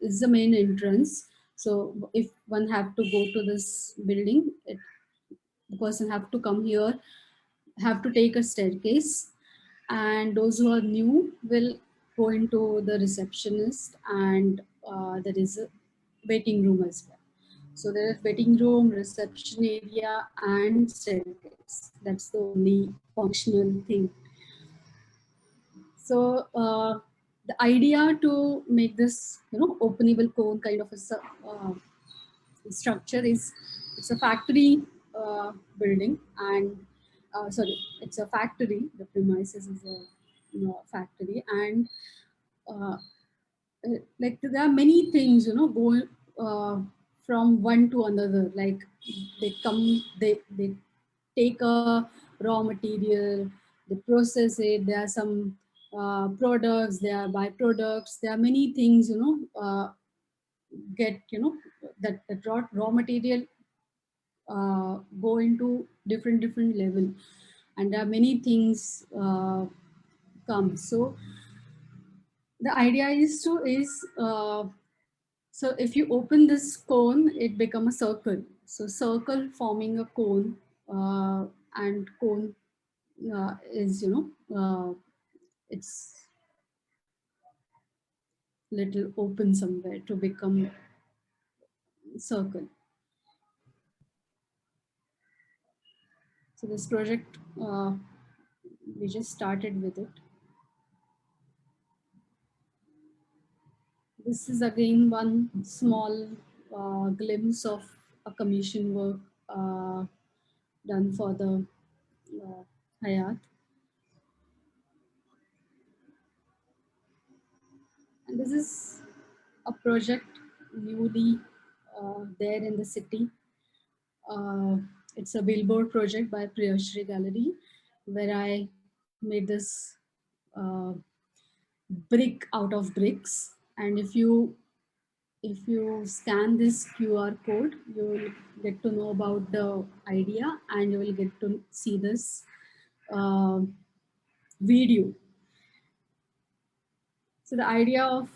this is the main entrance. So if one have to go to this building, the person have to come here, have to take a staircase, and those who are new will go into the receptionist, and there is a waiting room as well. So there is waiting room, reception area, and staircase. That's the only functional thing. So the idea to make this, openable cone kind of a structure is, it's a factory building, and sorry, it's a factory. The premises is a factory, and uh, like there are many things going from one to another. Like they take a raw material, they process it. There are some products, there are byproducts, there are many things get that raw material go into different level, and there are many things come. So the idea is so if you open this cone, it become a circle. So circle forming a cone, and cone is it's little open somewhere to become circle. So this project, we just started with it. This is again one small glimpse of a commission work done for the Hayat. And this is a project newly there in the city. It's a billboard project by Priyashri Gallery, where I made this brick out of bricks. And if you scan this QR code, you will get to know about the idea, and you will get to see this video. So the idea of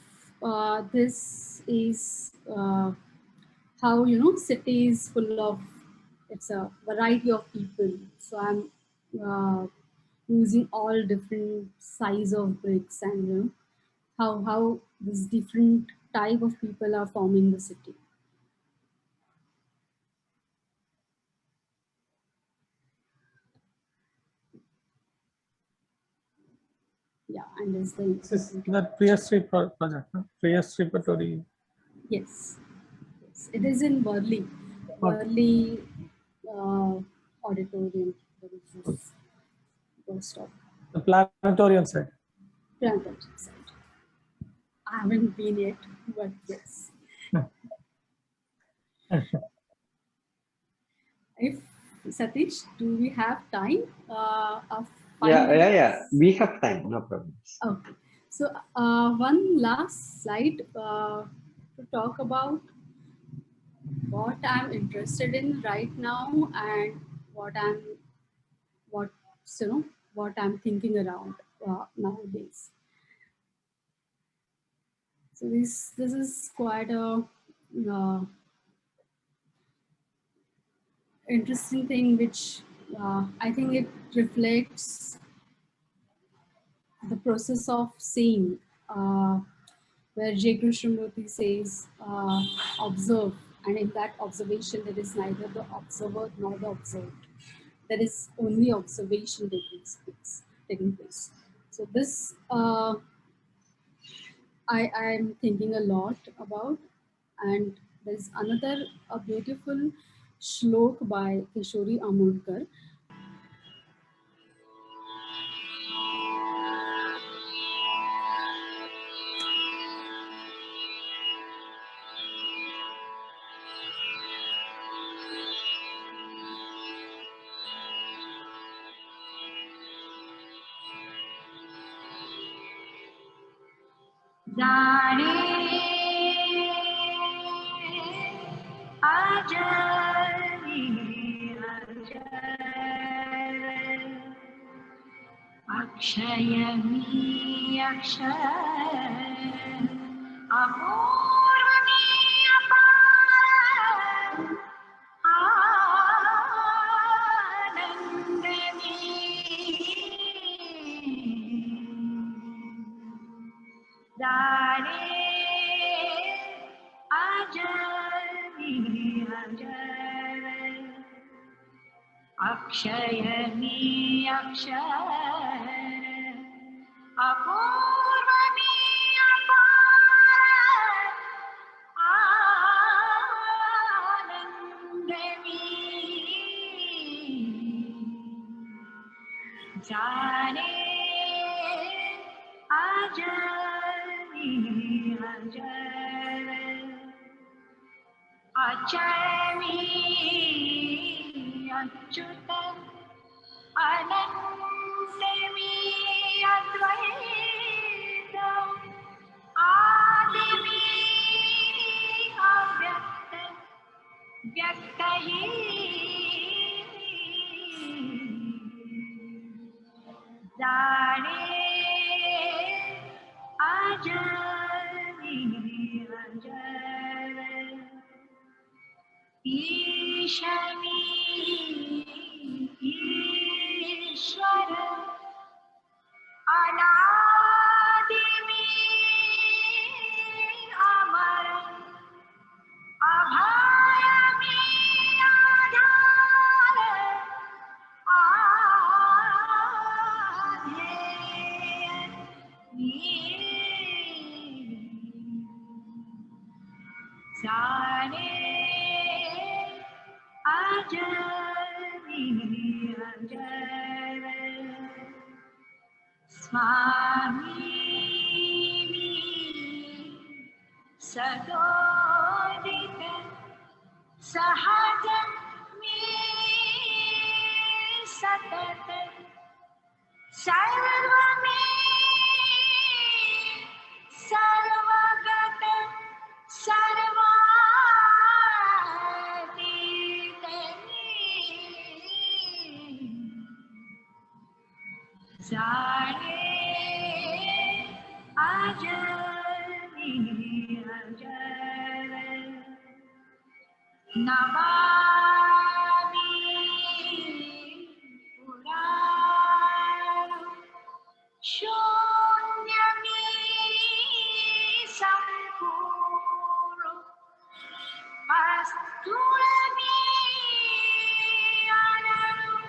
this is how city is full of, it's a variety of people. So I'm using all different size of bricks, and how this different type of people are forming the city. Yeah, and there's the This is the Priyasri project, no? Priyasri Patori. yes, it is in Worli, Worli auditorium. There is this post of The planetarium side. planetarium site. I haven't been yet, but yes. If Satish, do we have time? Of 5 Yeah, minutes? yeah. We have time, no problems. Okay. So one last slide to talk about what I'm interested in right now and what I'm what what I'm thinking around nowadays. So this is quite a uh, interesting thing, which I think it reflects the process of seeing, where J. Krishnamurti says, observe, and in that observation there is neither the observer nor the observed. There is only observation taking place. So this I am thinking a lot about, and there's another a beautiful shlok by Kishori Amodkar. जाने आजारी अक्षयमी अक्षर अपूर्वमी अपार आनंदनी जाने आजारी अक्षयमी अक्षर अपूर्वमी अपार आनंदनी जाने आजारी अचमी अच्युत अनंतमी अद्वैत आदिमी अव्यक्त व्यक्तही जाने आजारी ईशनी ईश्वर अनादिमी अमर अभयमी आधार जाने आजारी स्वामी सदोदित सहज सतत सर्वमे सर्वगत सर्वातीत जाने आजारी नमामि पुराणं शून्यमी सम्पूर्णम् अस्थूलमी अननुं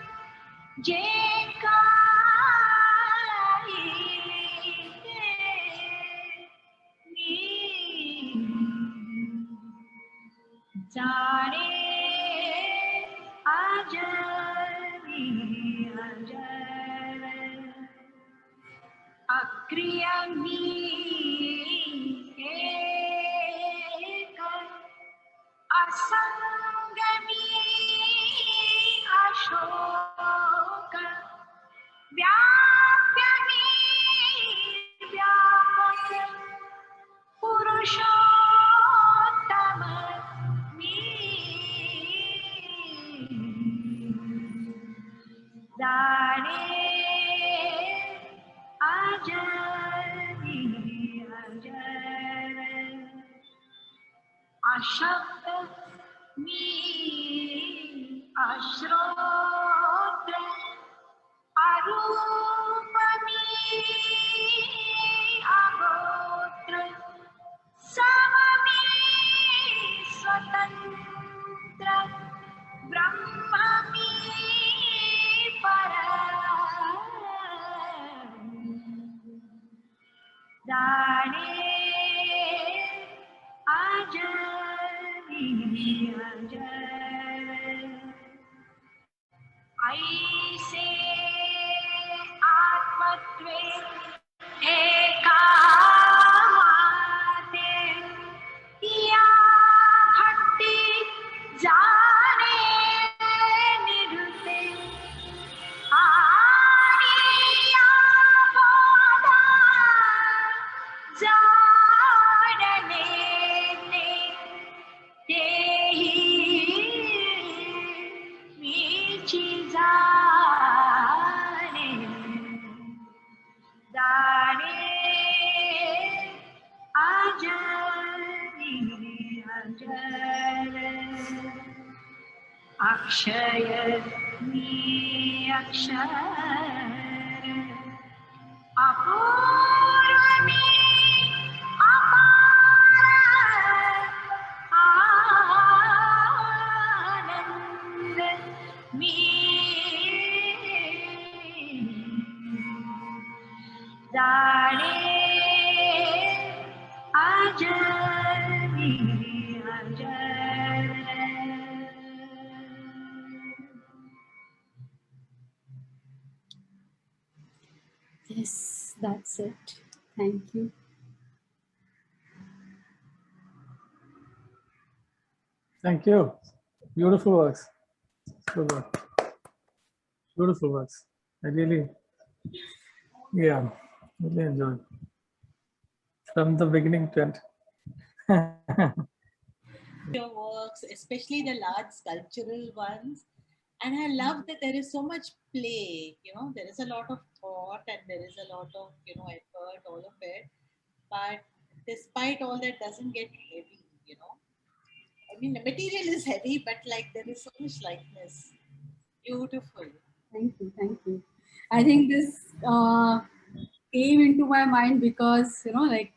जाने आजारी अक्रियमी एक असंग पुरुषोत्तम मी जाणे अजर अशक्त मी अश्रोत्र अरूप मी अगोत्र सममी स्वतंत्र ब्रह्ममी पर जाने अजरी अजर ऐसे आत्मत्वे एकामाते या हट्टी जाने निरुते आनिया बोधा जानने ते तेही मीची जाने जाने अजरी अजर अक्षय मी अक्षर अपूर्व मी अपार आनंद मी जाने अजरी अजर Yes, that's it. Thank you. Thank you. Beautiful works. Super. Beautiful works. I really enjoyed from the beginning to end. Your works, especially the large sculptural ones. And I love that there is so much play, there is a lot of thought and there is a lot of, effort, all of it. But despite all that, doesn't get heavy, I mean, the material is heavy, but like there is so much lightness. Beautiful. Thank you. Thank you. I think this came into my mind because, like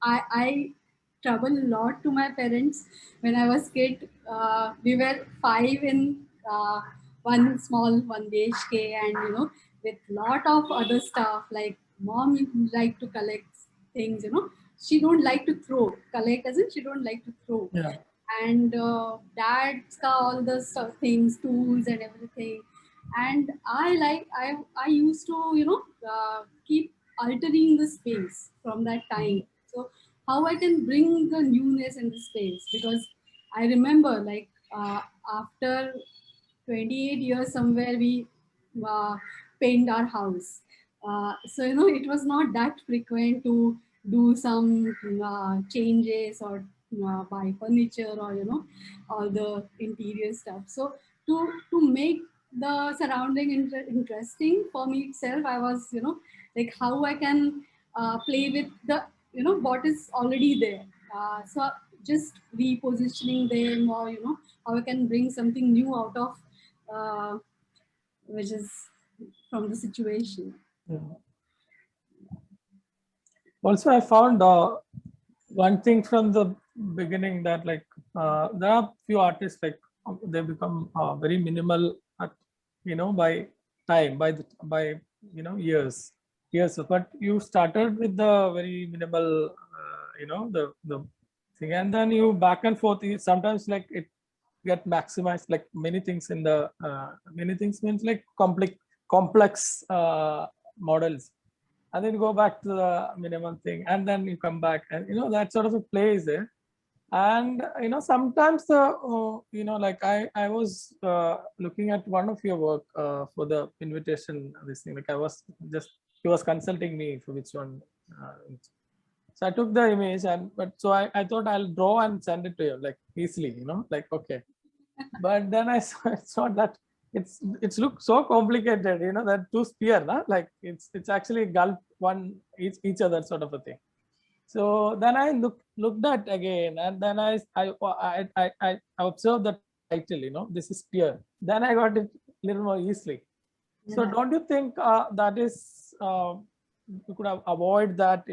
I trouble a lot to my parents. When I was kid, we were 5 in one BHK, and with lot of other stuff. Like mom like to collect things, she don't like to throw. Collect as in she don't like to throw. Yeah. And dad's got all the things, tools and everything. And I used to keep altering the space from that time. So how I can bring the newness in the space, because I remember like after 28 years somewhere we paint our house. So it was not that frequent to do some changes or buy furniture or all the interior stuff. So to make the surrounding interesting for me itself, I was like how I can play with the what is already there. So just repositioning them, or how I can bring something new out of which is from the situation. Yeah. Also, I found one thing from the beginning that there are few artists they become very minimal at, by time, by years. But you started with the very minimal, the thing, and then you back and forth. Sometimes like it get maximized, like many things in the many things means like complex models. And then you go back to the minimum thing, and then you come back, and that sort of a play is there. And sometimes like I was looking at one of your work for the invitation, this thing, like he was consulting me for which one. So I took the image I thought I'll draw and send it to you like easily, like okay. But then I saw that it's looked so complicated, that two sphere, like it's actually gulf one each other sort of a thing. So then I looked at again, and then I observed the title, this is sphere. Then I got it a little more easily. So Yeah. don't you think that is you could have avoid that,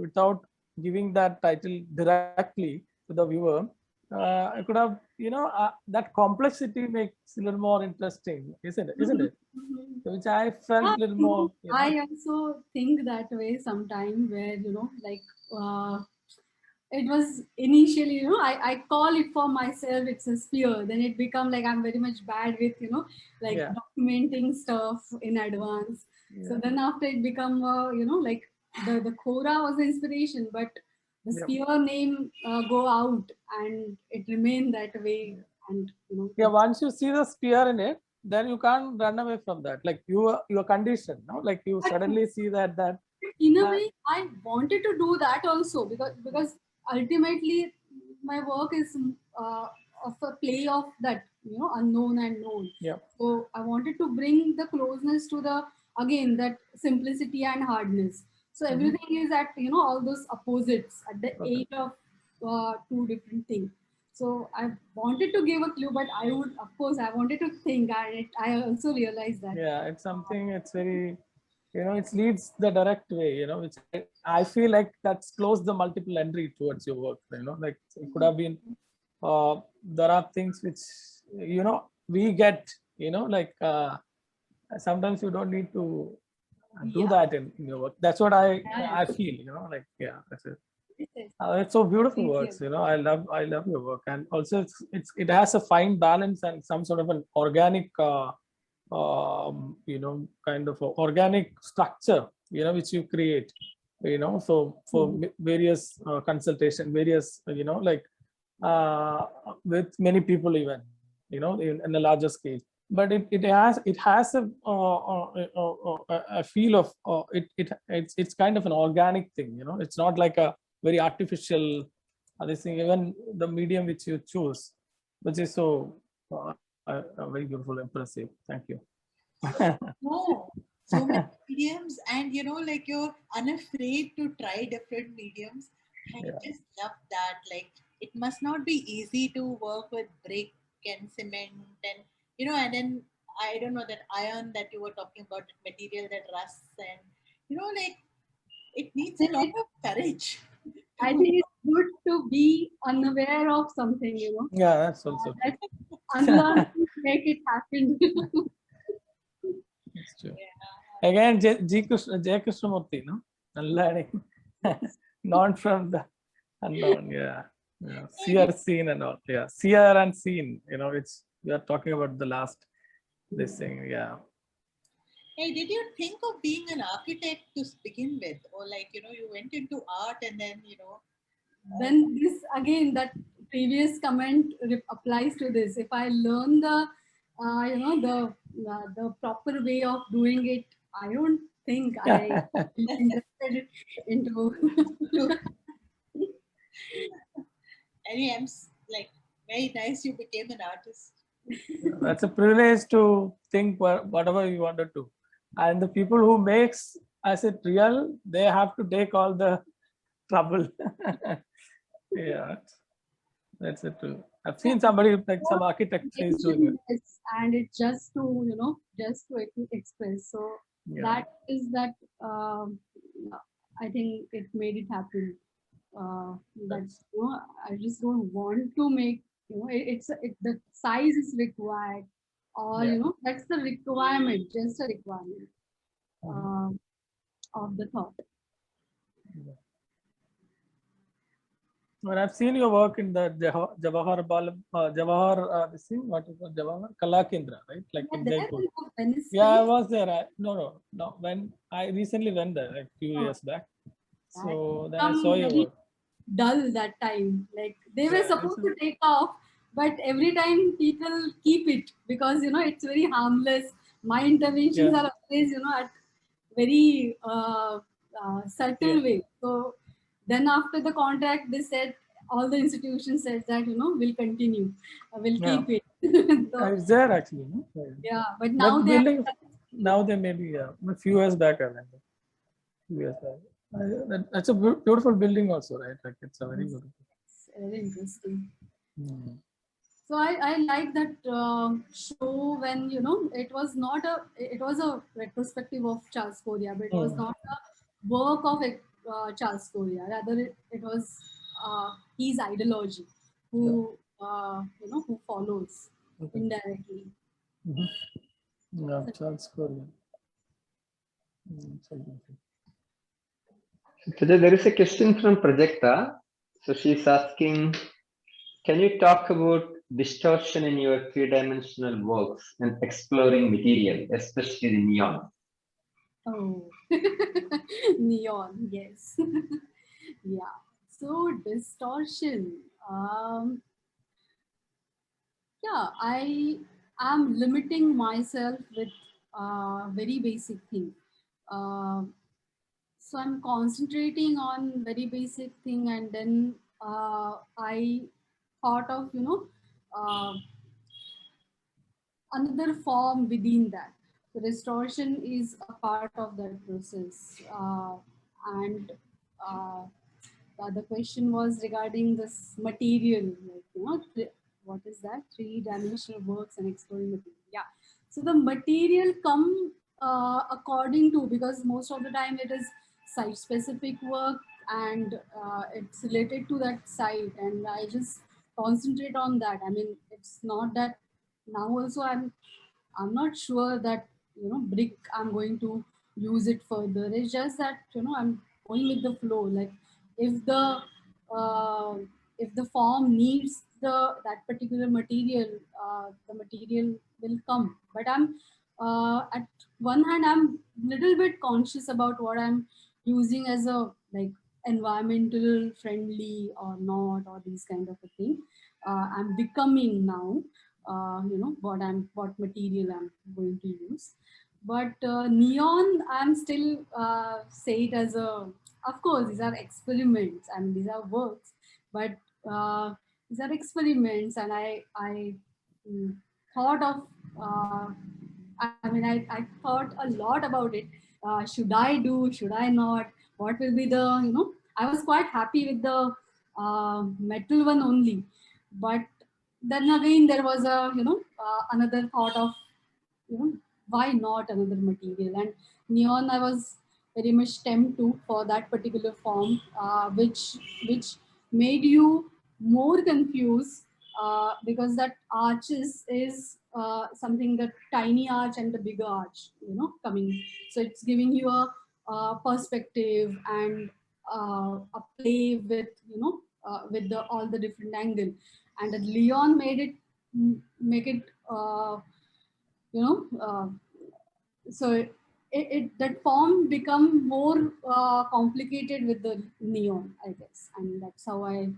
without giving that title directly to the viewer? I could have, that complexity makes a little more interesting, isn't it? Isn't it? Mhm. Which I felt a little more. I also think that way sometime where, like it was initially, I call it for myself, it's a sphere. Then it become like I'm very much bad with, like Yeah. documenting stuff in advance. So Yeah. then after it become, like the Quora was the inspiration, but the Yep. sphere name go out and it remained that way. And, Yeah, once you see the sphere in it, then you can't run away from that. Like you are conditioned, no? Like you suddenly see that in a uh, way I wanted to do that also because ultimately my work is of a play of that unknown and known. yeah. So I wanted to bring the closeness to the again that simplicity and hardness. So everything is at all those opposites at the Okay. age of two different things. So I wanted to give a clue, but I would, of course, I wanted to think, and I also realized that. Yeah, it's something, it's very, it leads the direct way, which I feel like that's closed the multiple entry towards your work, like it could have been, there are things which, we get, like sometimes you don't need to do Yeah. that in your work. That's what I feel, like, yeah, that's it. It's so beautiful works, I love your work, and also it has a fine balance and some sort of an organic kind of a organic structure, which you create, so for various consultation, various, like with many people even, in a larger scale. But it has a feel of it's kind of an organic thing, it's not like a very artificial this thing, even the medium which you choose, which is so very beautiful, impressive. Thank you. No, so many mediums, and like you're unafraid to try different mediums. I Yeah. just love that. Like it must not be easy to work with brick and cement, and and then I don't know that iron that you were talking about, material that rusts, and like it needs a lot of courage. I think it's good to be unaware of something, Yeah, that's also true. Let's unlearn to make it happen. That's true. Again, J. Krishnamurti, no? Unlearning, not from the unknown. Yeah. Seer, seen, and all. Yeah, seer and seen. Which we are talking about the last this thing. Yeah. Hey, did you think of being an architect to begin with, or like you went into art and then Then this again, that previous comment applies to this. If I learn the, the proper way of doing it, I don't think I interested into. anyway, like very nice you became an artist. That's a privilege to think whatever you wanted to, and the people who makes as it real, they have to take all the trouble. Yeah, that's it too. I've seen somebody like some architect is doing it. Yes, and it's just to just to express. So Yeah. that is that. I think it made it happen. That I just don't want to make the size is required, or Yeah. that's the requirement, just a requirement of the thought. Well, I've seen your work in the Jawahar, this thing, what is it, Jawahar Kala Kendra, right? Like in There Jaipur. in Venice, Yeah, I was there. No. When I recently went there, like few years back. So then I saw your very work. dull that time. Like they were Yeah, supposed to take off, but every time people keep it because it's very harmless. My interventions Yeah. are always at very subtle Yeah. way. So then after the contract, they said, all the institutions said that, we'll continue, we'll Yeah. keep it. So, It's there actually. No? yeah, but now That they are. building, now they may be, a few years back, I remember. Few years back. That's a beautiful building also, right? Like it's a very beautiful. It's very interesting. Hmm. So I like that show when, it was not it was a retrospective of Charles Correa, but it was Hmm. not a work of Charles Correa. Rather, it was his ideology who, who follows Okay. indirectly. Yeah, Charles Correa. So beautiful. Today there is a question from Prajakta. So she's asking, can you talk about distortion in your three-dimensional works and exploring material, especially the neon? Oh, neon, yes. Yeah. So distortion. Yeah, I am limiting myself with very basic thing. Uh, so I'm concentrating on very basic thing, and then I thought of another form within that. So restoration is a part of that process, and uh, the other question was regarding this material, like, what is that? Three-dimensional works and exploring material. Yeah. So the material come according to, because most of the time it is site-specific work, and it's related to that site, and I just concentrate on that. I mean, it's not that now also I'm not sure that brick I'm going to use it further. It's just that I'm going with the flow. Like if the uh, if the form needs that particular material, the material will come. But I'm at one hand I'm little bit conscious about what I'm using as a like environmental friendly or not, or these kind of a thing. I'm becoming now what material I'm going to use. But neon, I'm still say it as a, of course, these are experiments and these are works, but these are experiments, and I mm, thought of, I thought a lot about it. Should I do? Should I not? What will be the, I was quite happy with the metal one only, but then again there was a, another thought of, you know why not another material, and neon I was very much tempted to for that particular form, which made you more confused, because that arches is something, the tiny arch and the bigger arch, coming, so it's giving you a perspective and a play with, with the all the different angle, and that Leon made it, make it you know so it that form become more complicated with the neon, I guess, and that's how I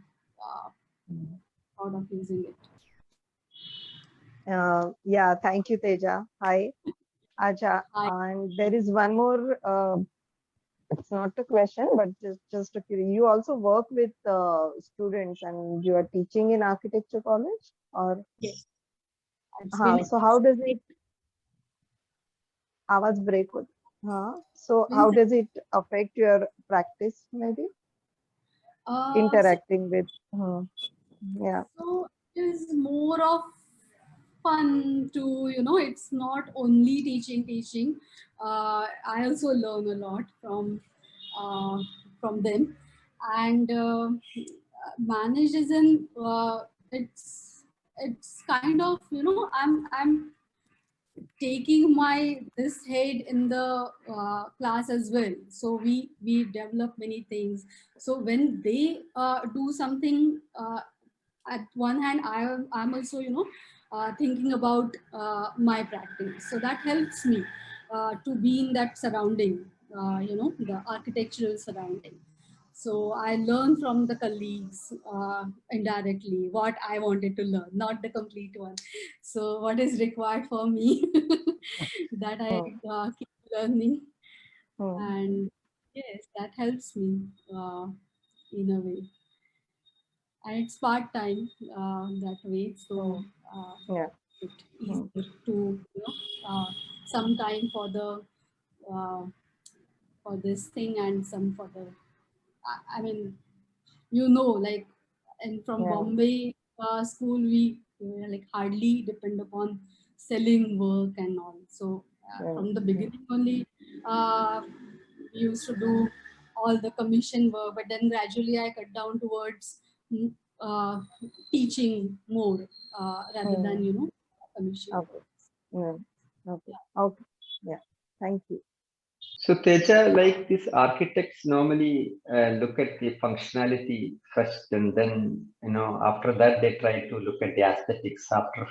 thought of using it. Yeah, thank you, Teja. Hi, Aja. I, And there is one more. It's not a question, but just a query. You also work with students, and you are teaching in architecture college, or yes, it's been so how does it? Awaaz break होता. So been how does it affect your practice? Maybe so, interacting with. Yeah. so it is more of fun to, it's not only teaching. I also learn a lot uh, from them, and managed as in, it's kind of, I'm taking my this head in the class as well, so we develop many things. So when they do something, at one hand I'm also, thinking about my practice, so that helps me to be in that surrounding, the architectural surrounding. So I learn from the colleagues indirectly what I wanted to learn, not the complete one. So what is required for me, that I keep learning, Hmm. and yes, that helps me. in a way. And it's part-time that way. So Yeah. it's easier to, some time uh, for this thing and some for the, I mean, like, and from Yeah. Bombay school, we like hardly depend upon selling work and all. So from the beginning only, we used to do all the commission work, but then gradually I cut down towards uh, teaching more rather than, commission Okay. work. Okay. Okay. Yeah. Thank you. So Teja, like these architects normally look at the functionality first, and then after that they try to look at the aesthetics after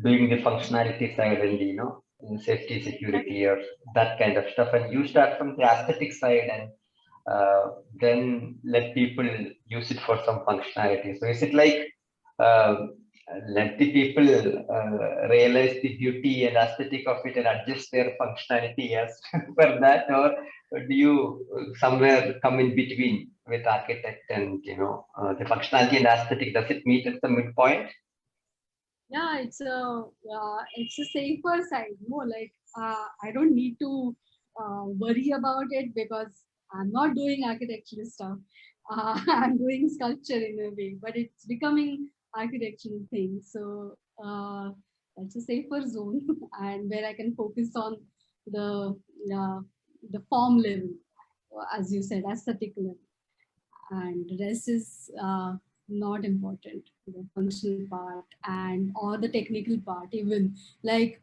doing the functionality side and safety, security, or that kind of stuff. And you start from the aesthetic side and then let people use it for some functionality. So is it like uh, let the people realize the beauty and aesthetic of it and adjust their functionality as per that, or do you somewhere come in between with architect and the functionality and aesthetic? Does it meet at the midpoint? Yeah, it's a safer side. No, like I don't need to worry about it because I'm not doing architectural stuff. I'm doing sculpture in a way, but it's becoming architectural thing. So that's a safer zone, and where I can focus on the uh, the form level, as you said, aesthetic level, and the rest is not important, the functional part and or the technical part. Even like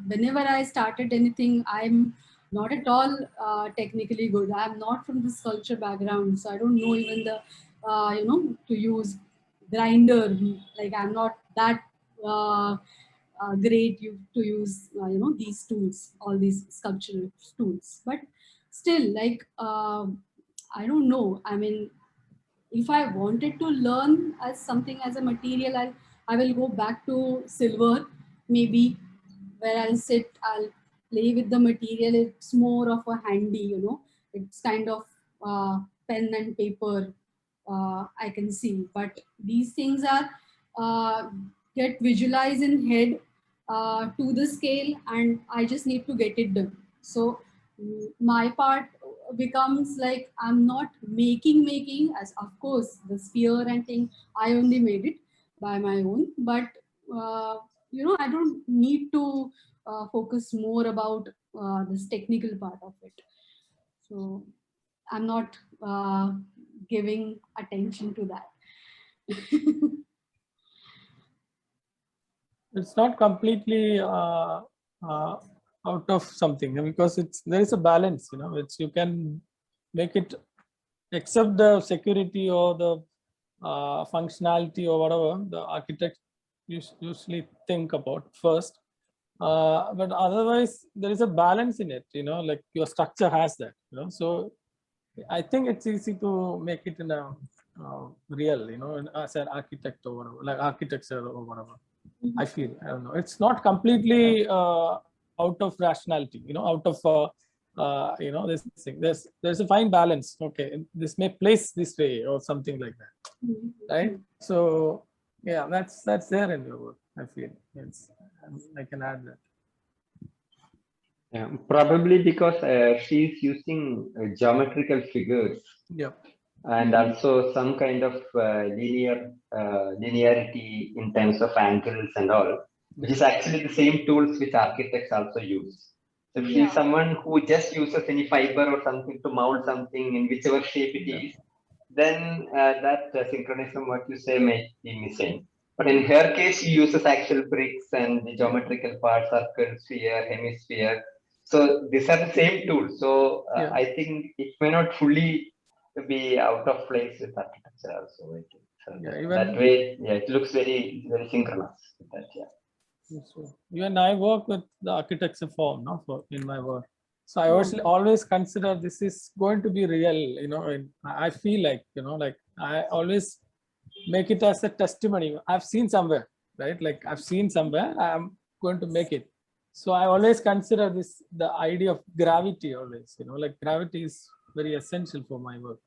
whenever I started anything, I'm not at all technically good. I'm not from this culture background, so I don't know even the to use grinder. Like I'm not that great to use these tools, all these sculptural tools, but still, like I don't know, I mean, if I wanted to learn as something as a material, I will go back to silver, maybe, where I'll sit, I'll play with the material. It's more of a handy, it's kind of pen and paper, I can see. But these things are get visualized in head to the scale, and I just need to get it done. So my part becomes like I'm not making, as of course the sphere and thing I only made it by my own, but I don't need to focus more about this technical part of it. So I'm not giving attention to that. It's not completely out of something, because there is a balance, which you can make it, except the security or the functionality or whatever the architect usually think about first. But otherwise, there is a balance in it, like your structure has that, so I think it's easy to make it in a real, as an architect or whatever, like architecture or whatever. I feel, I don't know, it's not completely out of rationality, out of this thing. There's a fine balance. Okay, this may place this way or something like that, right? So yeah, that's there in your work. I feel I can add that. Yeah, probably because she's using geometrical figures. Yeah. And also some kind of linearity in terms of angles and all, which is actually the same tools which architects also use. So if she's someone who just uses any fiber or something to mount something in whichever shape it is, then that synchronism, what you say, may be missing. But in her case, she uses actual bricks and the geometrical parts, circle, sphere, hemisphere. So these are the same tools. So I think it may not fully be out of place with architecture also. I think. So that way, it looks very, very synchronous with that. Yeah. So even I work with the architecture form, in my work. So I always consider this is going to be real, and I feel like, like I always make it as a testimony. I've seen somewhere, right? Like I've seen somewhere, I'm going to make it. So I always consider the idea of gravity always, like gravity is very essential for my work.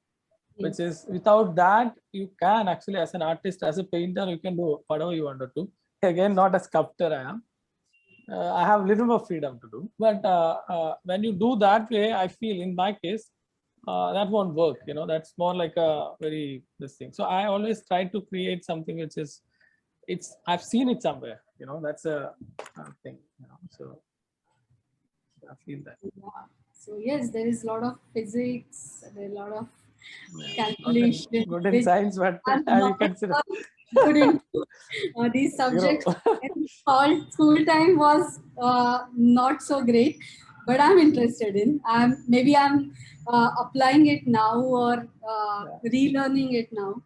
which is without that you can actually, as an artist, as a painter, you can do whatever you want to do. Again, not a sculptor I am. I have little more freedom to do, but when you do that way, I feel in my case that won't work. That's more like a very this thing. So I always try to create something which is, I've seen it somewhere. That's a thing. So I feel that. Yeah. So yes, there is a lot of physics, there is a lot of Yeah. calculation. Good in which science, but I'm have you not considered? good into these subjects. And school time was not so great, but I'm interested in. Maybe I'm applying it now or relearning it now.